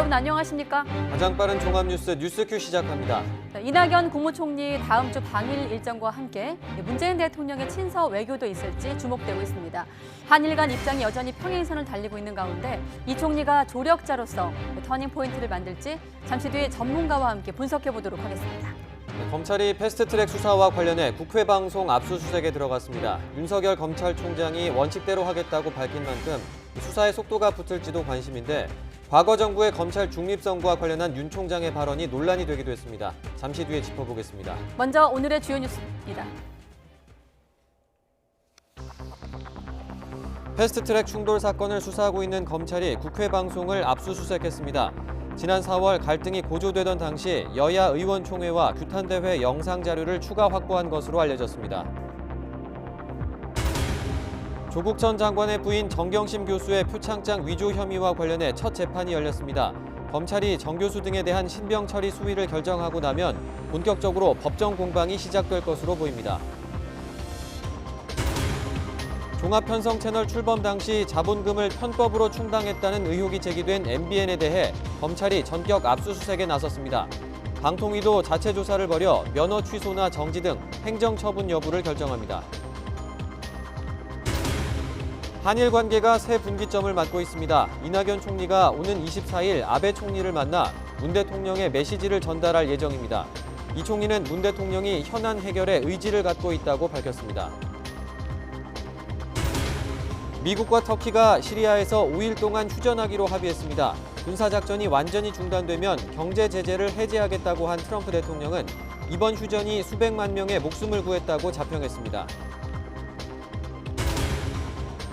여러분 안녕하십니까? 가장 빠른 종합뉴스 뉴스큐 시작합니다. 이낙연 국무총리 다음 주 방일 일정과 함께 문재인 대통령의 친서 외교도 있을지 주목되고 있습니다. 한일 간 입장이 여전히 평행선을 달리고 있는 가운데 이 총리가 조력자로서 터닝포인트를 만들지 잠시 뒤에 전문가와 함께 분석해 보도록 하겠습니다. 검찰이 패스트트랙 수사와 관련해 국회 방송 압수수색에 들어갔습니다. 윤석열 검찰총장이 원칙대로 하겠다고 밝힌 만큼 수사의 속도가 붙을지도 관심인데 과거 정부의 검찰 중립성과 관련한 윤 총장의 발언이 논란이 되기도 했습니다. 잠시 뒤에 짚어보겠습니다. 먼저 오늘의 주요 뉴스입니다. 패스트트랙 충돌 사건을 수사하고 있는 검찰이 국회 방송을 압수수색했습니다. 지난 4월 갈등이 고조되던 당시 여야 의원총회와 규탄대회 영상 자료를 추가 확보한 것으로 알려졌습니다. 조국 전 장관의 부인 정경심 교수의 표창장 위조 혐의와 관련해 첫 재판이 열렸습니다. 검찰이 정 교수 등에 대한 신병 처리 수위를 결정하고 나면 본격적으로 법정 공방이 시작될 것으로 보입니다. 종합편성 채널 출범 당시 자본금을 편법으로 충당했다는 의혹이 제기된 MBN에 대해 검찰이 전격 압수수색에 나섰습니다. 방통위도 자체 조사를 벌여 면허 취소나 정지 등 행정처분 여부를 결정합니다. 한일 관계가 새 분기점을 맞고 있습니다. 이낙연 총리가 오는 24일 아베 총리를 만나 문 대통령의 메시지를 전달할 예정입니다. 이 총리는 문 대통령이 현안 해결에 의지를 갖고 있다고 밝혔습니다. 미국과 터키가 시리아에서 5일 동안 휴전하기로 합의했습니다. 군사작전이 완전히 중단되면 경제 제재를 해제하겠다고 한 트럼프 대통령은 이번 휴전이 수백만 명의 목숨을 구했다고 자평했습니다.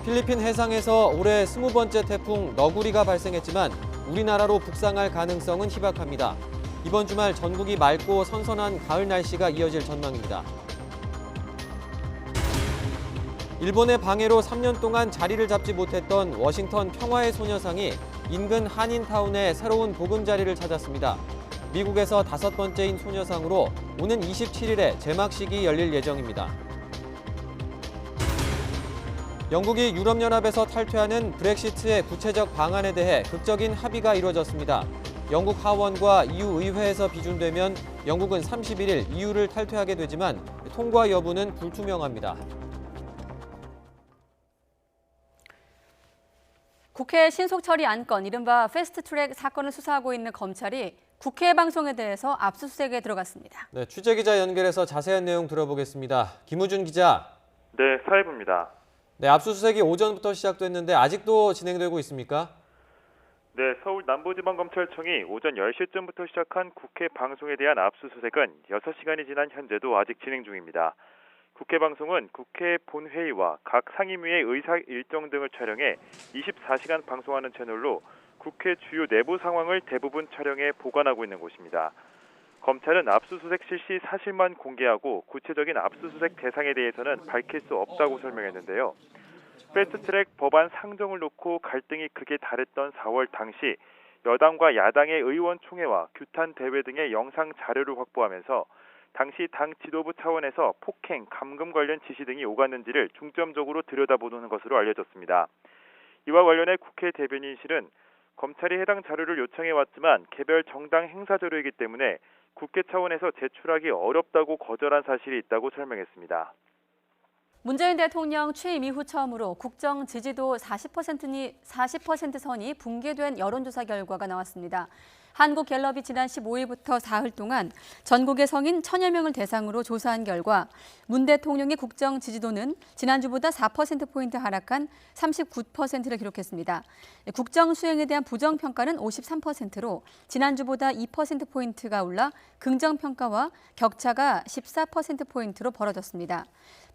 필리핀 해상에서 올해 20번째 태풍 너구리가 발생했지만 우리나라로 북상할 가능성은 희박합니다. 이번 주말 전국이 맑고 선선한 가을 날씨가 이어질 전망입니다. 일본의 방해로 3년 동안 자리를 잡지 못했던 워싱턴 평화의 소녀상이 인근 한인타운에 새로운 보금자리를 찾았습니다. 미국에서 5번째인 소녀상으로 오는 27일에 개막식이 열릴 예정입니다. 영국이 유럽연합에서 탈퇴하는 브렉시트의 구체적 방안에 대해 극적인 합의가 이루어졌습니다. 영국 하원과 EU 의회에서 비준되면 영국은 31일 EU를 탈퇴하게 되지만 통과 여부는 불투명합니다. 국회 신속처리 안건, 이른바 패스트트랙 사건을 수사하고 있는 검찰이 국회 방송에 대해서 압수수색에 들어갔습니다. 네, 취재기자 연결해서 자세한 내용 들어보겠습니다. 김우준 기자. 네, 사회부입니다. 네, 압수수색이 오전부터 시작됐는데 아직도 진행되고 있습니까? 네, 서울 남부지방검찰청이 오전 10시쯤부터 시작한 국회 방송에 대한 압수수색은 6시간이 지난 현재도 아직 진행 중입니다. 국회 방송은 국회 본회의와 각 상임위의 의사 일정 등을 촬영해 24시간 방송하는 채널로 국회 주요 내부 상황을 대부분 촬영해 보관하고 있는 곳입니다. 검찰은 압수수색 실시 사실만 공개하고 구체적인 압수수색 대상에 대해서는 밝힐 수 없다고 설명했는데요. 패스트트랙 법안 상정을 놓고 갈등이 극에 달했던 4월 당시 여당과 야당의 의원총회와 규탄대회 등의 영상 자료를 확보하면서 당시 당 지도부 차원에서 폭행, 감금 관련 지시 등이 오갔는지를 중점적으로 들여다보는 것으로 알려졌습니다. 이와 관련해 국회 대변인실은 검찰이 해당 자료를 요청해왔지만 개별 정당 행사 자료이기 때문에 국회 차원에서 제출하기 어렵다고 거절한 사실이 있다고 설명했습니다. 문재인 대통령 취임 이후 처음으로 국정 지지도 40% 선이 붕괴된 여론조사 결과가 나왔습니다. 한국갤럽이 지난 15일부터 사흘 동안 전국의 성인 1000여 명을 대상으로 조사한 결과 문 대통령의 국정 지지도는 지난주보다 4%포인트 하락한 39%를 기록했습니다. 국정 수행에 대한 부정평가는 53%로 지난주보다 2%포인트가 올라 긍정평가와 격차가 14%포인트로 벌어졌습니다.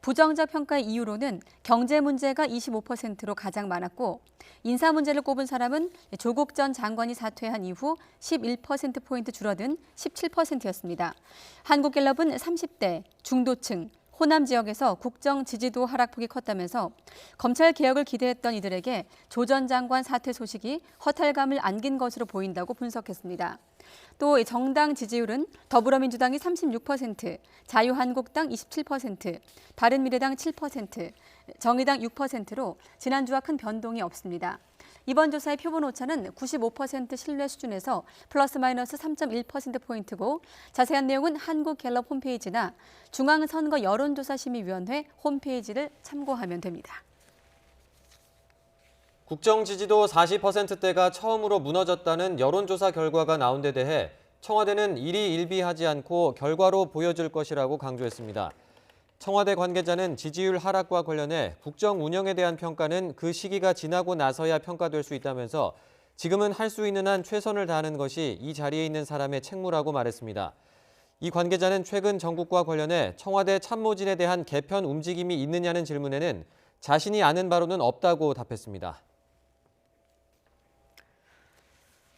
부정적 평가의 이유로는 경제 문제가 25%로 가장 많았고 인사 문제를 꼽은 사람은 조국 전 장관이 사퇴한 이후 11%포인트 줄어든 17%였습니다. 한국갤럽은 30대, 중도층, 호남 지역에서 국정 지지도 하락폭이 컸다면서 검찰 개혁을 기대했던 이들에게 조 전 장관 사퇴 소식이 허탈감을 안긴 것으로 보인다고 분석했습니다. 또 정당 지지율은 더불어민주당이 36%, 자유한국당 27%, 바른미래당 7%, 정의당 6%로 지난주와 큰 변동이 없습니다. 이번 조사의 표본 오차는 95% 신뢰 수준에서 플러스 마이너스 3.1%포인트고 자세한 내용은 한국갤럽 홈페이지나 중앙선거 여론조사심의위원회 홈페이지를 참고하면 됩니다. 국정 지지도 40%대가 처음으로 무너졌다는 여론조사 결과가 나온 데 대해 청와대는 일희일비하지 않고 결과로 보여줄 것이라고 강조했습니다. 청와대 관계자는 지지율 하락과 관련해 국정 운영에 대한 평가는 그 시기가 지나고 나서야 평가될 수 있다면서 지금은 할 수 있는 한 최선을 다하는 것이 이 자리에 있는 사람의 책무라고 말했습니다. 이 관계자는 최근 정국과 관련해 청와대 참모진에 대한 개편 움직임이 있느냐는 질문에는 자신이 아는 바로는 없다고 답했습니다.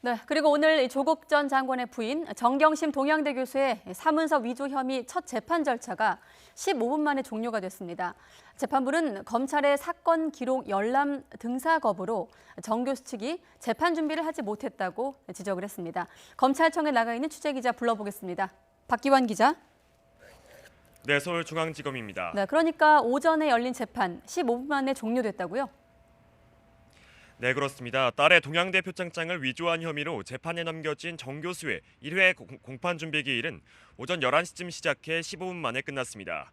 네, 그리고 오늘 조국 전 장관의 부인 정경심 동양대 교수의 사문서 위조 혐의 첫 재판 절차가 15분 만에 종료가 됐습니다. 재판부는 검찰의 사건 기록 열람 등사 거부로 정 교수 측이 재판 준비를 하지 못했다고 지적을 했습니다. 검찰청에 나가 있는 취재기자 불러보겠습니다. 박기환 기자. 네, 서울중앙지검입니다. 네, 그러니까 오전에 열린 재판 15분 만에 종료됐다고요? 네, 그렇습니다. 딸의 동양대 표창장을 위조한 혐의로 재판에 넘겨진 정 교수의 1회 공판 준비 기일은 오전 11시쯤 시작해 15분 만에 끝났습니다.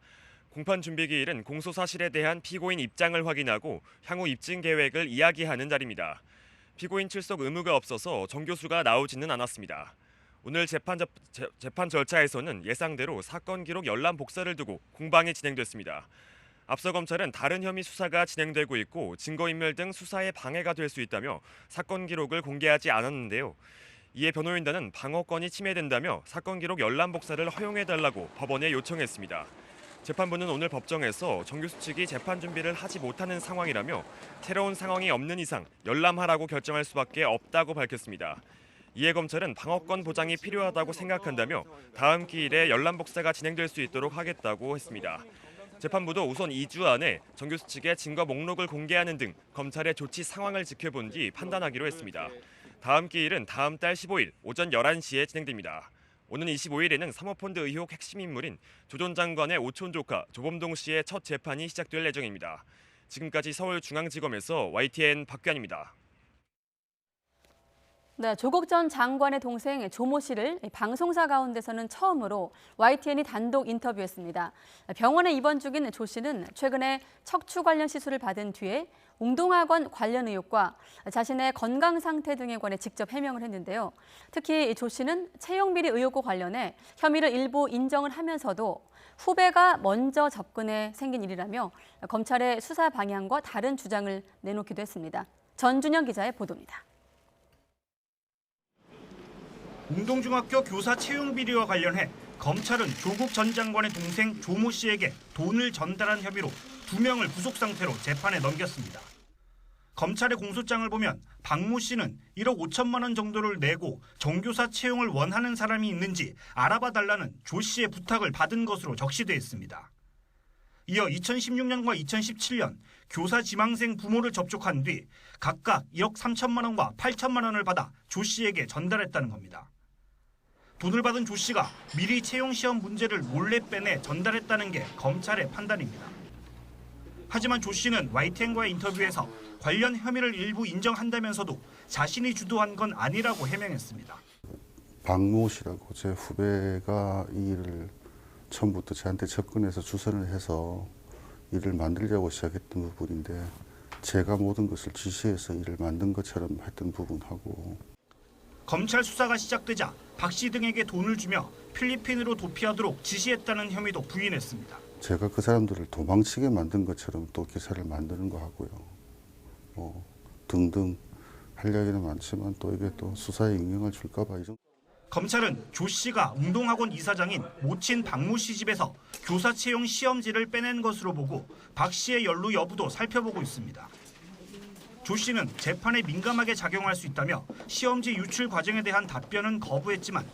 공판 준비 기일은 공소 사실에 대한 피고인 입장을 확인하고 향후 입증 계획을 이야기하는 자리입니다. 피고인 출석 의무가 없어서 정 교수가 나오지는 않았습니다. 오늘 재판 절차에서는 예상대로 사건 기록 열람 복사를 두고 공방이 진행됐습니다. 앞서 검찰은 다른 혐의 수사가 진행되고 있고 증거인멸 등 수사에 방해가 될 수 있다며 사건 기록을 공개하지 않았는데요. 이에 변호인단은 방어권이 침해된다며 사건 기록 열람 복사를 허용해달라고 법원에 요청했습니다. 재판부는 오늘 법정에서 정 교수 측이 재판 준비를 하지 못하는 상황이라며 새로운 상황이 없는 이상 열람하라고 결정할 수밖에 없다고 밝혔습니다. 이에 검찰은 방어권 보장이 필요하다고 생각한다며 다음 기일에 열람 복사가 진행될 수 있도록 하겠다고 했습니다. 재판부도 우선 2주 안에 정 교수 측의 증거 목록을 공개하는 등 검찰의 조치 상황을 지켜본 뒤 판단하기로 했습니다. 다음 기일은 다음 달 15일 오전 11시에 진행됩니다. 오는 25일에는 사모펀드 의혹 핵심 인물인 조 전 장관의 오촌 조카 조범동 씨의 첫 재판이 시작될 예정입니다. 지금까지 서울중앙지검에서 YTN 박규환입니다. 네, 조국 전 장관의 동생 조모 씨를 방송사 가운데서는 처음으로 YTN이 단독 인터뷰했습니다. 병원에 입원 중인 조 씨는 최근에 척추 관련 시술을 받은 뒤에 운동학원 관련 의혹과 자신의 건강 상태 등에 관해 직접 해명을 했는데요. 특히 조 씨는 채용 비리 의혹과 관련해 혐의를 일부 인정을 하면서도 후배가 먼저 접근해 생긴 일이라며 검찰의 수사 방향과 다른 주장을 내놓기도 했습니다. 전준영 기자의 보도입니다. 웅동중학교 교사 채용 비리와 관련해 검찰은 조국 전 장관의 동생 조모 씨에게 돈을 전달한 혐의로 2명을 구속 상태로 재판에 넘겼습니다. 검찰의 공소장을 보면 박모 씨는 1억 5천만 원 정도를 내고 정교사 채용을 원하는 사람이 있는지 알아봐달라는 조 씨의 부탁을 받은 것으로 적시돼 있습니다. 이어 2016년과 2017년 교사 지망생 부모를 접촉한 뒤 각각 1억 3천만 원과 8천만 원을 받아 조 씨에게 전달했다는 겁니다. 돈을 받은 조 씨가 미리 채용 시험 문제를 몰래 빼내 전달했다는 게 검찰의 판단입니다. 하지만 조 씨는 YTN과의 인터뷰에서 관련 혐의를 일부 인정한다면서도 자신이 주도한 건 아니라고 해명했습니다. 박모 씨라고 제 후배가 이 일을 처음부터 저한테 접근해서 주선을 해서 일을 만들자고 시작했던 부분인데 제가 모든 것을 지시해서 일을 만든 것처럼 했던 부분하고 검찰 수사가 시작되자 박 씨 등에게 돈을 주며 필리핀으로 도피하도록 지시했다는 혐의도 부인했습니다. 제가 그 사람들을 도망치게 만든 것처럼 또 기사를 만드는 거 하고요. 등등 할 이야기는 많지만 또 이게 또 수사에 영향을 줄까 봐. 검찰은 조 씨가 운동학원 이사장인 모친 박모 씨 집에서 교사 채용 시험지를 빼낸 것으로 보고 박 씨의 연루 여부도 살펴보고 있습니다. 조 씨는 재판에 민감하게 작용할 수 있다며 시험지 유출 과정에 대한 답변은 거부했지만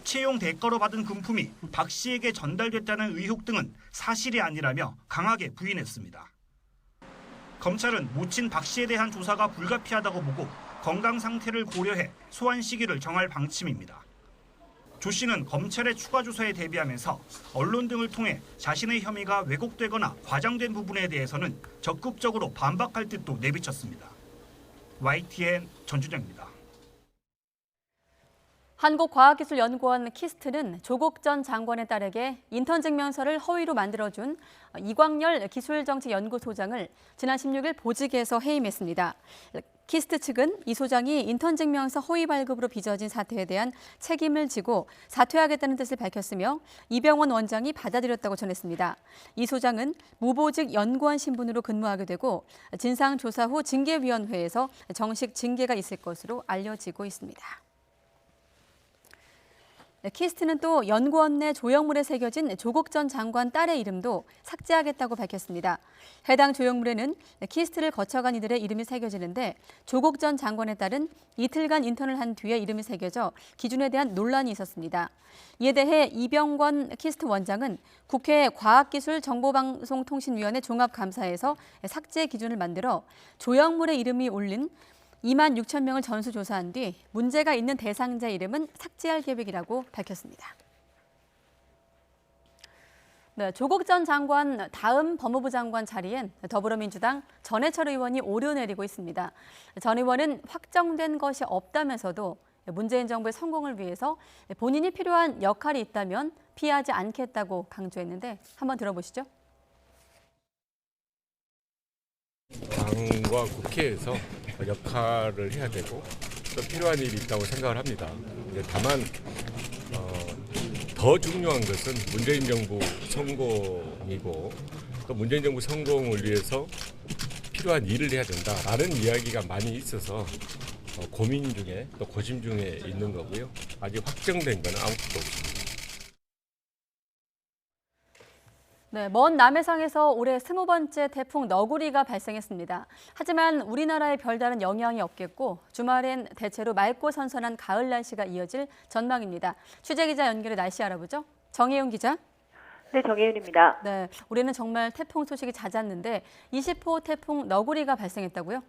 채용 대가로 받은 금품이 박 씨에게 전달됐다는 의혹 등은 사실이 아니라며 강하게 부인했습니다. 검찰은 모친 박 씨에 대한 조사가 불가피하다고 보고 건강 상태를 고려해 소환 시기를 정할 방침입니다. 조 씨는 검찰의 추가 조사에 대비하면서 언론 등을 통해 자신의 혐의가 왜곡되거나 과장된 부분에 대해서는 적극적으로 반박할 뜻도 내비쳤습니다. YTN 전주정입니다. 한국과학기술연구원 키스트는 조국 전 장관의 딸에게 인턴 증명서를 허위로 만들어준 이광열 기술정책연구소장을 지난 16일 보직에서 해임했습니다. 키스트 측은 이 소장이 인턴 증명서 허위 발급으로 빚어진 사태에 대한 책임을 지고 사퇴하겠다는 뜻을 밝혔으며 이병헌 원장이 받아들였다고 전했습니다. 이 소장은 무보직 연구원 신분으로 근무하게 되고 진상조사 후 징계위원회에서 정식 징계가 있을 것으로 알려지고 있습니다. 키스트는 또 연구원 내 조형물에 새겨진 조국 전 장관 딸의 이름도 삭제하겠다고 밝혔습니다. 해당 조형물에는 키스트를 거쳐간 이들의 이름이 새겨지는데 조국 전 장관의 딸은 이틀간 인턴을 한 뒤에 이름이 새겨져 기준에 대한 논란이 있었습니다. 이에 대해 이병권 키스트 원장은 국회 과학기술정보방송통신위원회 종합감사에서 삭제 기준을 만들어 조형물에 이름이 올린 2만 6천 명을 전수조사한 뒤 문제가 있는 대상자 이름은 삭제할 계획이라고 밝혔습니다. 네, 조국 전 장관 다음 법무부 장관 자리엔 더불어민주당 전해철 의원이 오르내리고 있습니다. 전 의원은 확정된 것이 없다면서도 문재인 정부의 성공을 위해서 본인이 필요한 역할이 있다면 피하지 않겠다고 강조했는데 한번 들어보시죠. 당과 국회에서 역할을 해야 되고 또 필요한 일이 있다고 생각을 합니다. 다만 더 중요한 것은 문재인 정부 성공이고 또 문재인 정부 성공을 위해서 필요한 일을 해야 된다라는 이야기가 많이 있어서 고민 중에 또 고심 중에 있는 거고요. 아직 확정된 건 아무것도 없습니다. 네, 먼 남해상에서 올해 20번째 태풍 너구리가 발생했습니다. 하지만 우리나라에 별다른 영향이 없겠고 주말엔 대체로 맑고 선선한 가을 날씨가 이어질 전망입니다. 취재기자 연결해 날씨 알아보죠. 정혜윤 기자. 네, 정혜윤입니다. 네, 올해는 정말 태풍 소식이 잦았는데 20호 태풍 너구리가 발생했다고요?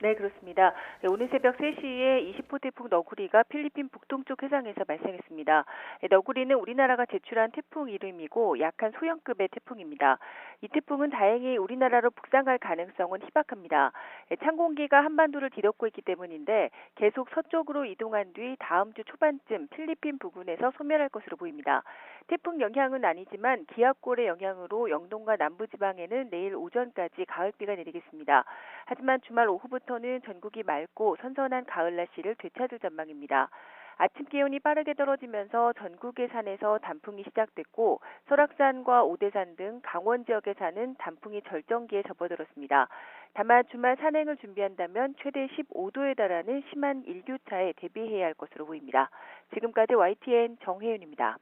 네, 그렇습니다. 네, 오늘 새벽 3시에 20호 태풍 너구리가 필리핀 북동쪽 해상에서 발생했습니다. 네, 너구리는 우리나라가 제출한 태풍 이름이고 약한 소형급의 태풍입니다. 이 태풍은 다행히 우리나라로 북상할 가능성은 희박합니다. 네, 찬 공기가 한반도를 뒤덮고 있기 때문인데 계속 서쪽으로 이동한 뒤 다음 주 초반쯤 필리핀 부근에서 소멸할 것으로 보입니다. 태풍 영향은 아니지만 기압골의 영향으로 영동과 남부지방에는 내일 오전까지 가을비가 내리겠습니다. 하지만 주말 오후부터는 전국이 맑고 선선한 가을 날씨를 되찾을 전망입니다. 아침 기온이 빠르게 떨어지면서 전국의 산에서 단풍이 시작됐고 설악산과 오대산 등 강원 지역의 산은 단풍이 절정기에 접어들었습니다. 다만 주말 산행을 준비한다면 최대 15도에 달하는 심한 일교차에 대비해야 할 것으로 보입니다. 지금까지 YTN 정혜윤입니다.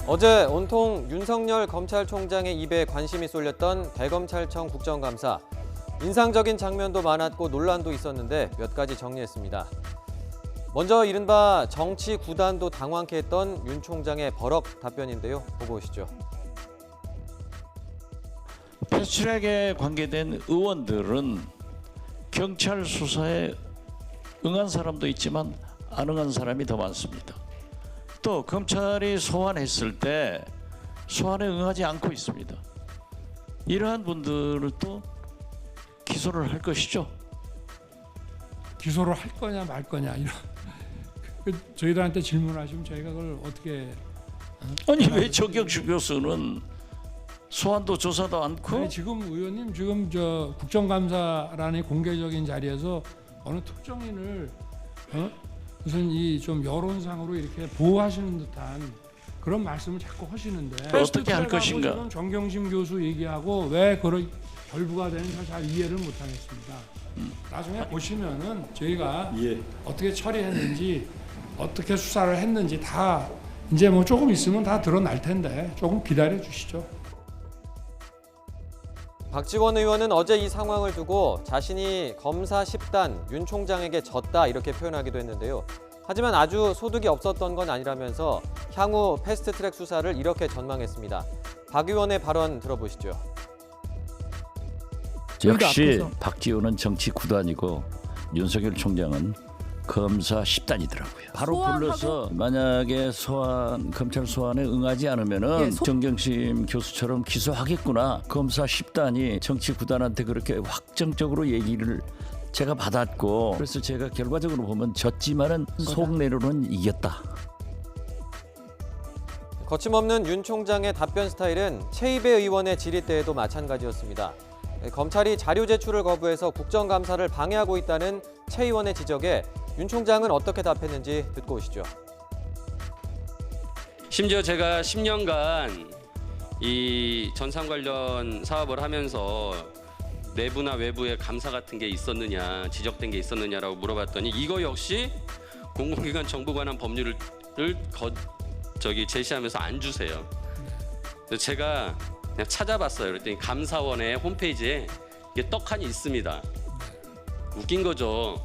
어제 온통 윤석열 검찰총장의 입에 관심이 쏠렸던 대검찰청 국정감사. 인상적인 장면도 많았고 논란도 있었는데 몇 가지 정리했습니다. 먼저 이른바 정치 구단도 당황케 했던 윤 총장의 버럭 답변인데요. 보고 오시죠. 패스트트랙에 관계된 의원들은 경찰 수사에 응한 사람도 있지만 안 응한 사람이 더 많습니다. 또 검찰이 소환했을 때 소환에 응하지 않고 있습니다. 이러한 분들을 또 기소를 할 것이죠. 기소를 할 거냐 말 거냐 이런 저희들한테 질문하시면 저희가 그걸 어떻게 아니 왜 정경심 교수는 소환도 조사도 않고? 아니, 지금 의원님 지금 저 국정감사라는 공개적인 자리에서 어느 특정인을 무슨 이 좀 여론상으로 이렇게 보호하시는 듯한 그런 말씀을 자꾸 하시는데 어떻게 할 것인가? 지금 정경심 교수 얘기하고 왜 그런 결부가 되는지 잘 이해를 못하겠습니다. 나중에 보시면은 저희가 어떻게 처리했는지 어떻게 수사를 했는지 다 이제 뭐 조금 있으면 다 드러날 텐데 조금 기다려 주시죠. 박지원 의원은 어제 이 상황을 두고 자신이 검사 10단 윤 총장에게 졌다 이렇게 표현하기도 했는데요. 하지만 아주 소득이 없었던 건 아니라면서 향후 패스트트랙 수사를 이렇게 전망했습니다. 박 의원의 발언 들어보시죠. 역시 박지원은 정치 구단이고 윤석열 총장은 검사 10단이더라고요. 바로 소환하고- 불러서 만약에 검찰 소환에 응하지 않으면은 예, 정경심 교수처럼 기소하겠구나. 검사 10단이 정치 구단한테 그렇게 확정적으로 얘기를 제가 받았고, 그래서 제가 결과적으로 보면 졌지만은 속내로는 이겼다. 거침없는 윤 총장의 답변 스타일은 최이배 의원의 질의 때에도 마찬가지였습니다. 검찰이 자료 제출을 거부해서 국정감사를 방해하고 있다는 최 의원의 지적에 윤 총장은 어떻게 답했는지 듣고 오시죠. 심지어 제가 10년간 이 전산 관련 사업을 하면서 내부나 외부에 감사 같은 게 있었느냐, 지적된 게 있었느냐라고 물어봤더니 이거 역시 공공기관 정부 관한 법률을 제시하면서 안 주세요. 그래서 제가 그냥 찾아봤어요. 그랬더니 감사원의 홈페이지에 이게 떡하니 있습니다. 웃긴 거죠.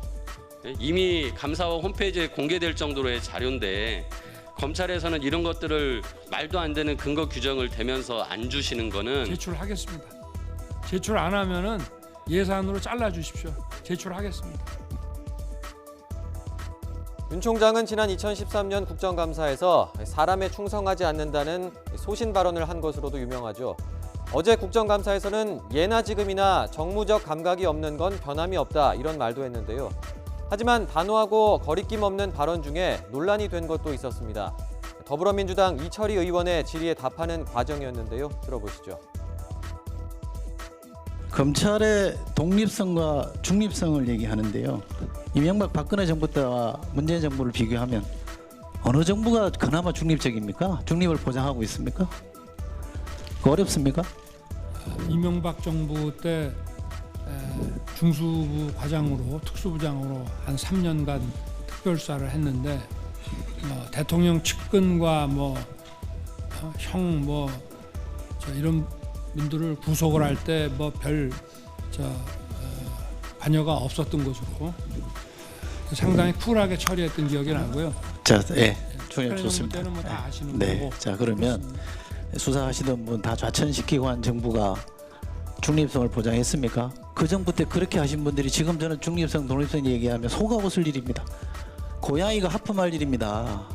이미 감사원 홈페이지에 공개될 정도로의 자료인데 검찰에서는 이런 것들을 말도 안 되는 근거 규정을 대면서 안 주시는 거는 제출하겠습니다. 제출 안 하면은 예산으로 잘라 주십시오. 제출하겠습니다. 윤 총장은 지난 2013년 국정감사에서 사람에 충성하지 않는다는 소신 발언을 한 것으로도 유명하죠. 어제 국정감사에서는 예나 지금이나 정무적 감각이 없는 건 변함이 없다 이런 말도 했는데요. 하지만 단호하고 거리낌 없는 발언 중에 논란이 된 것도 있었습니다. 더불어민주당 이철희 의원의 질의에 답하는 과정이었는데요. 들어보시죠. 검찰의 독립성과 중립성을 얘기하는데요. 이명박 박근혜 정부 때와 문재인 정부를 비교하면 어느 정부가 그나마 중립적입니까? 중립을 보장하고 있습니까? 어렵습니까? 이명박 정부 때 중수부 과장으로 특수부장으로 한 3년간 특별수사를 했는데 대통령 측근과 이런 분들을 구속을 할 때 별 관여가 없었던 것으로 상당히 쿨하게 처리했던 기억이 나고요. 자, 예, 좋습니다. 때는 다 아시는 네, 거고. 자 그러면 수사하시던 분 다 좌천시키고 한 정부가 중립성을 보장했습니까? 그 정부 때 그렇게 하신 분들이 지금 저는 중립성, 독립성 얘기하면 속아 웃을 일입니다. 고양이가 하품할 일입니다.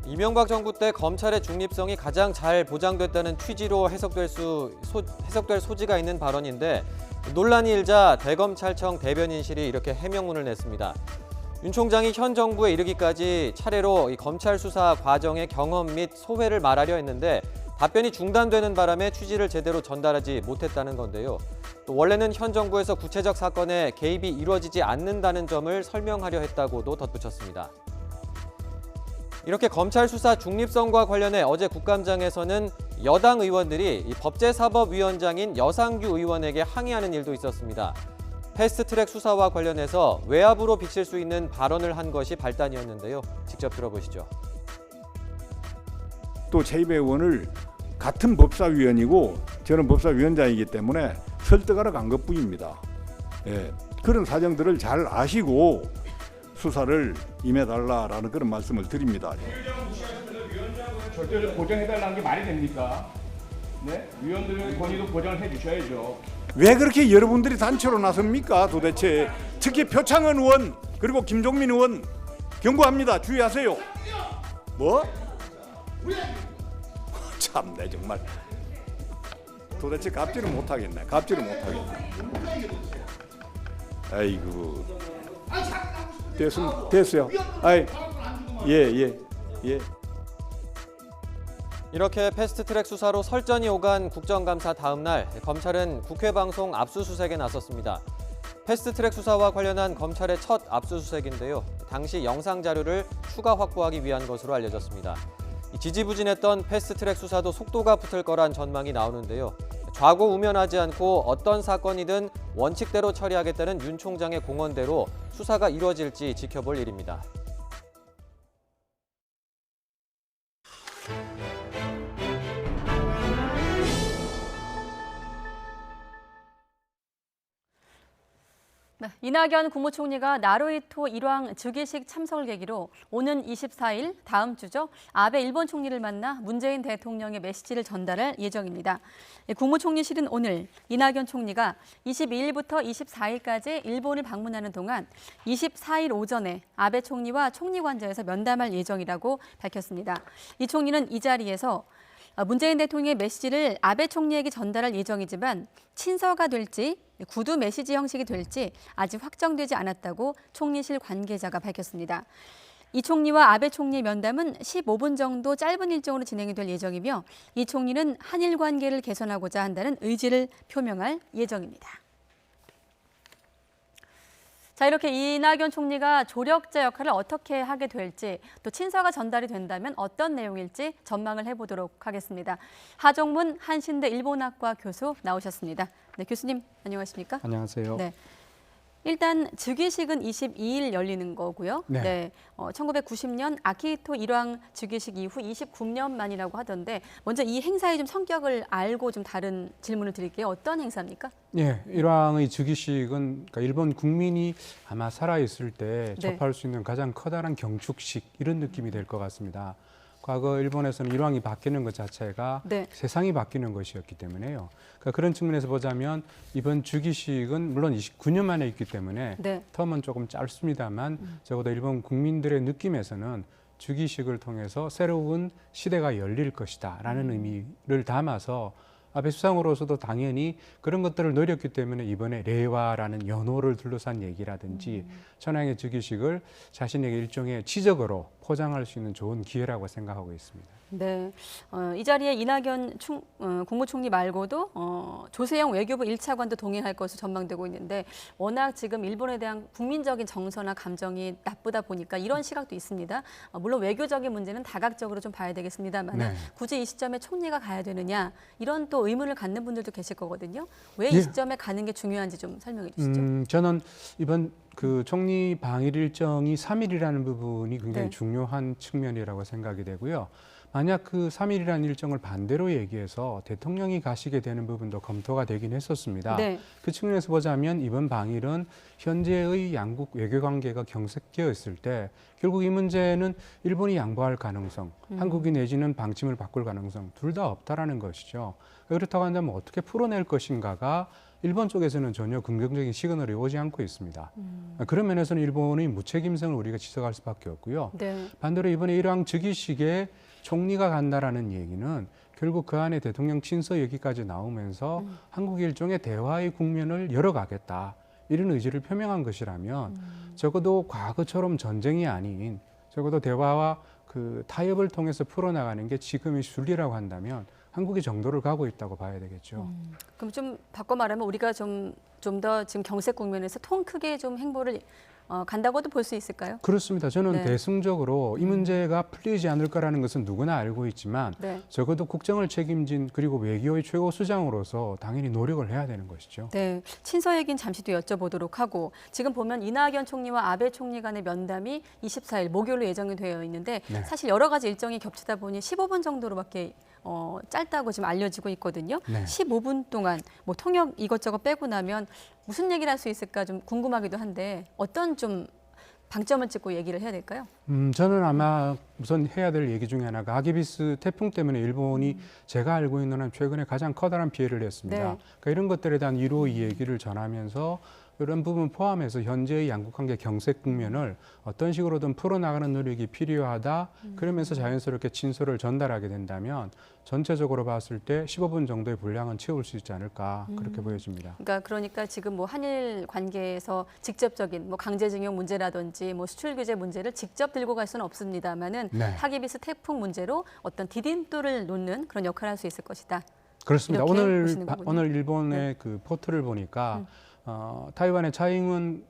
이명박 정부 때 검찰의 중립성이 가장 잘 보장됐다는 취지로 해석될 소지가 있는 발언인데 논란이 일자 대검찰청 대변인실이 이렇게 해명문을 냈습니다. 윤 총장이 현 정부에 이르기까지 차례로 이 검찰 수사 과정의 경험 및 소회를 말하려 했는데 답변이 중단되는 바람에 취지를 제대로 전달하지 못했다는 건데요. 또 원래는 현 정부에서 구체적 사건에 개입이 이루어지지 않는다는 점을 설명하려 했다고도 덧붙였습니다. 이렇게 검찰 수사 중립성과 관련해 어제 국감장에서는 여당 의원들이 이 법제사법위원장인 여상규 의원에게 항의하는 일도 있었습니다. 패스트트랙 수사와 관련해서 외압으로 비칠 수 있는 발언을 한 것이 발단이었는데요. 직접 들어보시죠. 또 최이배 의원을 같은 법사위원이고 저는 법사위원장이기 때문에 설득하러 간 것뿐입니다. 예, 그런 사정들을 잘 아시고 수사를 임해달라라는 그런 말씀을 드립니다. 절대로 보정해달라는 게 말이 됩니까? 네? 위원들의 권위도 보장을 해주셔야죠. 왜 그렇게 여러분들이 단체로 나섭니까 도대체? 특히 표창원 의원 그리고 김종민 의원 경고합니다. 주의하세요. 뭐? 참내 정말 도대체 갑질을 못하겠네. 아이고 됐어요. 예. 이렇게 패스트트랙 수사로 설전이 오간 국정감사 다음 날 검찰은 국회 방송 압수수색에 나섰습니다. 패스트트랙 수사와 관련한 검찰의 첫 압수수색인데요. 당시 영상 자료를 추가 확보하기 위한 것으로 알려졌습니다. 지지부진했던 패스트트랙 수사도 속도가 붙을 거란 전망이 나오는데요. 좌고우면하지 않고 어떤 사건이든 원칙대로 처리하겠다는 윤 총장의 공언대로 수사가 이루어질지 지켜볼 일입니다. 네, 이낙연 국무총리가 나루히토 일왕 즉위식 참석을 계기로 오는 24일 다음 주죠. 아베 일본 총리를 만나 문재인 대통령의 메시지를 전달할 예정입니다. 국무총리실은 오늘 이낙연 총리가 22일부터 24일까지 일본을 방문하는 동안 24일 오전에 아베 총리와 총리관저에서 면담할 예정이라고 밝혔습니다. 이 총리는 이 자리에서 문재인 대통령의 메시지를 아베 총리에게 전달할 예정이지만 친서가 될지 구두 메시지 형식이 될지 아직 확정되지 않았다고 총리실 관계자가 밝혔습니다. 이 총리와 아베 총리의 면담은 15분 정도 짧은 일정으로 진행이 될 예정이며 이 총리는 한일 관계를 개선하고자 한다는 의지를 표명할 예정입니다. 자, 이렇게 이낙연 총리가 조력자 역할을 어떻게 하게 될지 또 친서가 전달이 된다면 어떤 내용일지 전망을 해보도록 하겠습니다. 하종문 한신대 일본학과 교수 나오셨습니다. 네, 교수님 안녕하십니까? 안녕하세요. 네. 일단 즉위식은 22일 열리는 거고요. 네. 1990년 아키히토 일왕 즉위식 이후 29년 만이라고 하던데 먼저 이 행사의 좀 성격을 알고 좀 다른 질문을 드릴게요. 어떤 행사입니까? 예, 일왕의 즉위식은 그러니까 일본 국민이 아마 살아있을 때 네. 접할 수 있는 가장 커다란 경축식 이런 느낌이 될 것 같습니다. 과거 일본에서는 일왕이 바뀌는 것 자체가 네. 세상이 바뀌는 것이었기 때문에요. 그러니까 그런 측면에서 보자면 이번 즉위식은 물론 29년 만에 있기 때문에 네. 텀은 조금 짧습니다만 적어도 일본 국민들의 느낌에서는 즉위식을 통해서 새로운 시대가 열릴 것이다라는 의미를 담아서 아베 수상으로서도 당연히 그런 것들을 노렸기 때문에 이번에 레이와라는 연호를 둘러싼 얘기라든지 천황의 즉위식을 자신에게 일종의 치적으로 포장할 수 있는 좋은 기회라고 생각하고 있습니다. 네, 이 자리에 이낙연 국무총리 말고도 조세영 외교부 1차관도 동행할 것으로 전망되고 있는데 워낙 지금 일본에 대한 국민적인 정서나 감정이 나쁘다 보니까 이런 시각도 있습니다. 물론 외교적인 문제는 다각적으로 좀 봐야 되겠습니다만 네. 굳이 이 시점에 총리가 가야 되느냐 이런 또 의문을 갖는 분들도 계실 거거든요. 왜 이 예. 시점에 가는 게 중요한지 좀 설명해 주시죠. 저는 이번 그 총리 방일 일정이 3일이라는 부분이 굉장히 네. 중요한 측면이라고 생각이 되고요. 만약 그 3일이라는 일정을 반대로 얘기해서 대통령이 가시게 되는 부분도 검토가 되긴 했었습니다. 네. 그 측면에서 보자면 이번 방일은 현재의 양국 외교 관계가 경색되어 있을 때 결국 이 문제는 일본이 양보할 가능성, 한국이 내지는 방침을 바꿀 가능성 둘 다 없다라는 것이죠. 그렇다고 한다면 어떻게 풀어낼 것인가가 일본 쪽에서는 전혀 긍정적인 시그널이 오지 않고 있습니다. 그런 면에서는 일본의 무책임성을 우리가 지적할 수밖에 없고요. 네. 반대로 이번에 일왕 즉위식에 총리가 간다라는 얘기는 결국 그 안에 대통령 친서 얘기까지 나오면서 한국 일종의 대화의 국면을 열어가겠다. 이런 의지를 표명한 것이라면 적어도 과거처럼 전쟁이 아닌 적어도 대화와 그 타협을 통해서 풀어나가는 게 지금의 순리라고 한다면 한국이 정도를 가고 있다고 봐야 되겠죠. 그럼 좀 바꿔 말하면 우리가 좀 더 지금 경색 국면에서 통 크게 좀 행보를 간다고도 볼 수 있을까요? 그렇습니다. 저는 네. 대승적으로 이 문제가 풀리지 않을 거라는 것은 누구나 알고 있지만 네. 적어도 국정을 책임진 그리고 외교의 최고 수장으로서 당연히 노력을 해야 되는 것이죠. 네, 친서 얘기는 잠시 뒤 여쭤보도록 하고 지금 보면 이낙연 총리와 아베 총리 간의 면담이 24일 목요일로 예정이 되어 있는데 네. 사실 여러 가지 일정이 겹치다 보니 15분 정도로밖에 짧다고 지금 알려지고 있거든요. 네. 15분 동안 뭐 통역 이것저것 빼고 나면 무슨 얘기를 할 수 있을까 좀 궁금하기도 한데 어떤 좀 방점을 찍고 얘기를 해야 될까요? 저는 아마 우선 해야 될 얘기 중에 하나가 하기비스 태풍 때문에 일본이 제가 알고 있는 한 최근에 가장 커다란 피해를 했습니다. 네. 그러니까 이런 것들에 대한 위로 이 얘기를 전하면서 이런 부분 포함해서 현재의 양국관계 경색 국면을 어떤 식으로든 풀어나가는 노력이 필요하다. 그러면서 자연스럽게 친서를 전달하게 된다면 전체적으로 봤을 때 15분 정도의 분량은 채울 수 있지 않을까 그렇게 보여집니다. 그러니까 지금 뭐 한일 관계에서 직접적인 뭐 강제징용 문제라든지 뭐 수출 규제 문제를 직접 들고 갈 수는 없습니다만은 네. 하기비스 태풍 문제로 어떤 디딤돌을 놓는 그런 역할을 할 수 있을 것이다. 그렇습니다. 이렇게 보시는 거군요. 오늘 일본의 네. 그 포트를 보니까 타이완의 차잉은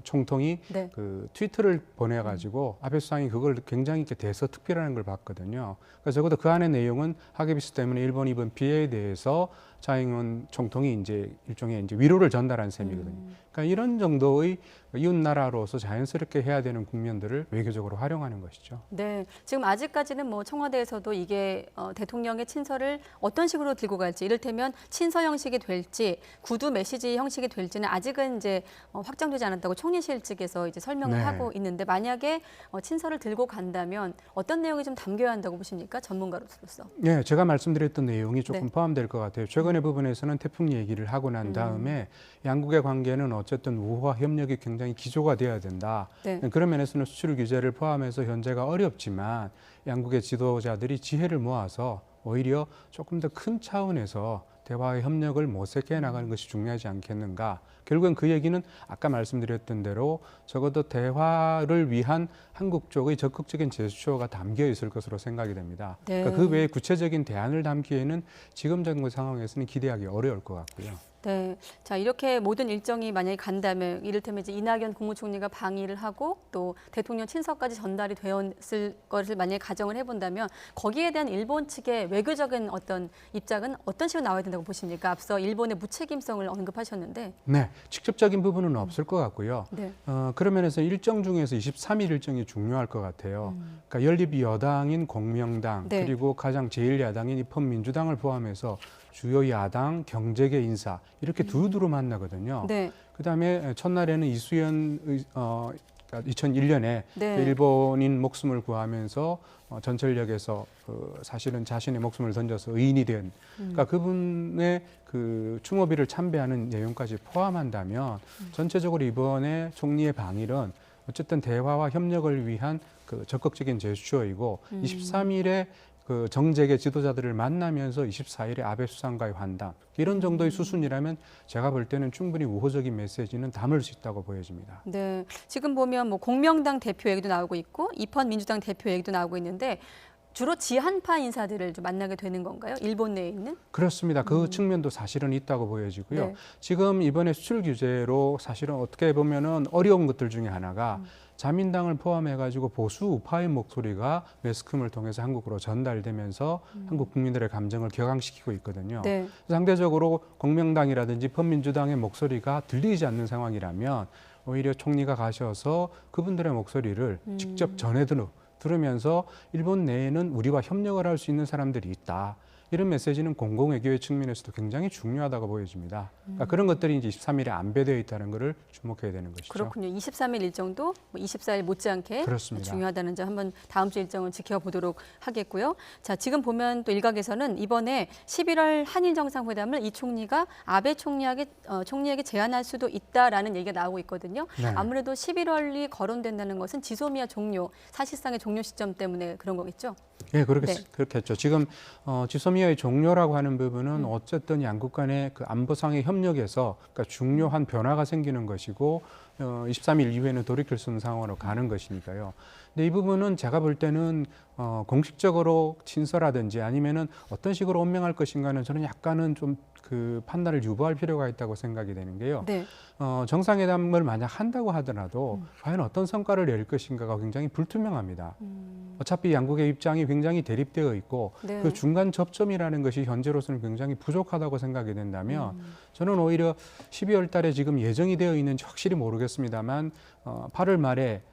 총통이 네. 그 트위터를 보내가지고 아베 수상이 그걸 굉장히 이렇게 대서특필하는 걸 봤거든요. 그래서 적어도 그 안의 내용은 하기비스 때문에 일본이 입은 피해에 대해서 蔡英文총통이 이제 일종의 이제 위로를 전달한 셈이거든요. 그러니까 이런 정도의 이웃 나라로서 자연스럽게 해야 되는 국면들을 외교적으로 활용하는 것이죠. 네, 지금 아직까지는 뭐 청와대에서도 이게 대통령의 친서를 어떤 식으로 들고 갈지, 이를테면 친서 형식이 될지 구두 메시지 형식이 될지는 아직은 이제 확정되지 않았다고 총리실 측에서 이제 설명을 네. 하고 있는데, 만약에 친서를 들고 간다면 어떤 내용이 좀 담겨야 한다고 보십니까? 전문가로서. 네, 제가 말씀드렸던 내용이 조금 네. 포함될 것 같아요. 최근의 부분에서는 태풍 얘기를 하고 난 다음에 양국의 관계는 어쨌든 우호와 협력이 굉장히 기조가 돼야 된다. 네. 그런 면에서는 수출 규제를 포함해서 현재가 어렵지만 양국의 지도자들이 지혜를 모아서 오히려 조금 더 큰 차원에서 대화의 협력을 모색해 나가는 것이 중요하지 않겠는가. 결국은 그 얘기는 아까 말씀드렸던 대로 적어도 대화를 위한 한국 쪽의 적극적인 제스처가 담겨 있을 것으로 생각이 됩니다. 네. 그러니까 그 외에 구체적인 대안을 담기에는 지금 정부 상황에서는 기대하기 어려울 것 같고요. 네, 자 이렇게 모든 일정이 만약에 간다면 이를테면 이제 이낙연 국무총리가 방일을 하고 또 대통령 친서까지 전달이 되었을 것을 만약에 가정을 해본다면 거기에 대한 일본 측의 외교적인 어떤 입장은 어떤 식으로 나와야 된다고 보십니까? 앞서 일본의 무책임성을 언급하셨는데. 네, 직접적인 부분은 없을 것 같고요. 네. 그런 면에서 일정 중에서 23일 일정이 중요할 것 같아요. 그러니까 연립 여당인 공명당 네. 그리고 가장 제1야당인 입헌민주당을 포함해서 주요 야당, 경제계 인사 이렇게 두루두루 만나거든요. 네. 그다음에 첫날에는 이수연 2001년에 네. 일본인 목숨을 구하면서 전철역에서 사실은 자신의 목숨을 던져서 의인이 된 그러니까 그분의 그 추모비를 참배하는 내용까지 포함한다면 전체적으로 이번에 총리의 방일은 어쨌든 대화와 협력을 위한 그 적극적인 제스처이고 23일에 그 정재계 지도자들을 만나면서 24일에 아베 수상과의 환담 이런 정도의 수순이라면 제가 볼 때는 충분히 우호적인 메시지는 담을 수 있다고 보여집니다. 네, 지금 보면 뭐 공명당 대표 얘기도 나오고 있고 입헌민주당 대표 얘기도 나오고 있는데 주로 지한파 인사들을 좀 만나게 되는 건가요? 일본 내에 있는? 그렇습니다. 그 측면도 사실은 있다고 보여지고요. 네. 지금 이번에 수출 규제로 사실은 어떻게 보면은 어려운 것들 중에 하나가 자민당을 포함해가지고 보수 우파의 목소리가 매스컴을 통해서 한국으로 전달되면서 한국 국민들의 감정을 격앙시키고 있거든요. 네. 상대적으로 공명당이라든지 범민주당의 목소리가 들리지 않는 상황이라면 오히려 총리가 가셔서 그분들의 목소리를 직접 들으면서 일본 내에는 우리와 협력을 할 수 있는 사람들이 있다. 이런 메시지는 공공외교의 측면에서도 굉장히 중요하다고 보여집니다. 그러니까 그런 것들이 이제 23일에 안배되어 있다는 것을 주목해야 되는 것이죠. 그렇군요. 23일 일정도 24일 못지않게 그렇습니다. 중요하다는 점 한번 다음 주 일정을 지켜보도록 하겠고요. 자, 지금 보면 또 일각에서는 이번에 11월 한일 정상회담을 이 총리가 아베 총리에게 제안할 수도 있다라는 얘기가 나오고 있거든요. 네. 아무래도 11월이 거론된다는 것은 지소미아 종료, 사실상의 종료 시점 때문에 그런 거겠죠? 예, 네. 그렇겠죠. 지금 지소미아의 종료라고 하는 부분은 어쨌든 양국 간의 그 안보상의 협력에서 그러니까 중요한 변화가 생기는 것이고 23일 이후에는 돌이킬 수 없는 상황으로 가는 것이니까요. 근데 이 부분은 제가 볼 때는 공식적으로 친서라든지 아니면은 어떤 식으로 언명할 것인가는 저는 약간은 좀 그 판단을 유보할 필요가 있다고 생각이 되는 게요. 네. 정상회담을 만약 한다고 하더라도 과연 어떤 성과를 낼 것인가가 굉장히 불투명합니다. 어차피 양국의 입장이 굉장히 대립되어 있고 네. 그 중간 접점이라는 것이 현재로서는 굉장히 부족하다고 생각이 된다면 저는 오히려 12월 달에 지금 예정이 되어 있는지 확실히 모르겠습니다만 8월 말에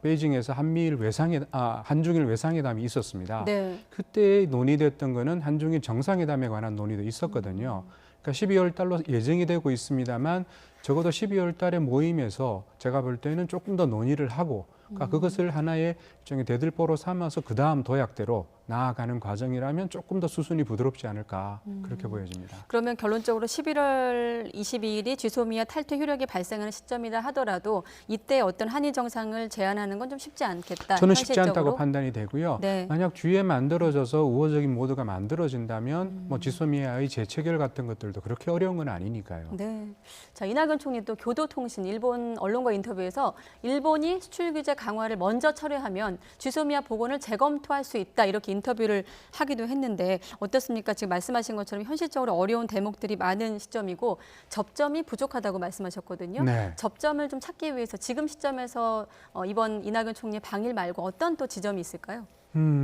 베이징에서 한중일 외상회담이 있었습니다. 네. 그때 논의됐던 거는 한중일 정상회담에 관한 논의도 있었거든요. 그러니까 12월 달로 예정이 되고 있습니다만 적어도 12월 달에 모임에서 제가 볼 때는 조금 더 논의를 하고 그러니까 그것을 하나의 일종의 대들보로 삼아서 그 다음 도약대로 나아가는 과정이라면 조금 더 수순이 부드럽지 않을까 그렇게 보여집니다. 그러면 결론적으로 11월 22일이 지소미아 탈퇴 효력이 발생하는 시점이라 하더라도 이때 어떤 한일 정상을 제안하는 건 좀 쉽지 않겠다. 저는 쉽지 현실적으로. 않다고 판단이 되고요. 네. 만약 뒤에 만들어져서 우호적인 모드가 만들어진다면 뭐 지소미아의 재체결 같은 것들도 그렇게 어려운 건 아니니까요. 네. 자, 이낙연 총리 또 교도통신 일본 언론과 인터뷰에서 일본이 수출 규제 강화를 먼저 철회하면 지소미아 복원을 재검토할 수 있다 이렇게 인터뷰를 하기도 했는데 어떻습니까? 지금 말씀하신 것처럼 현실적으로 어려운 대목들이 많은 시점이고 접점이 부족하다고 말씀하셨거든요. 네. 접점을 좀 찾기 위해서 지금 시점에서 이번 이낙연 총리의 방일 말고 어떤 또 지점이 있을까요?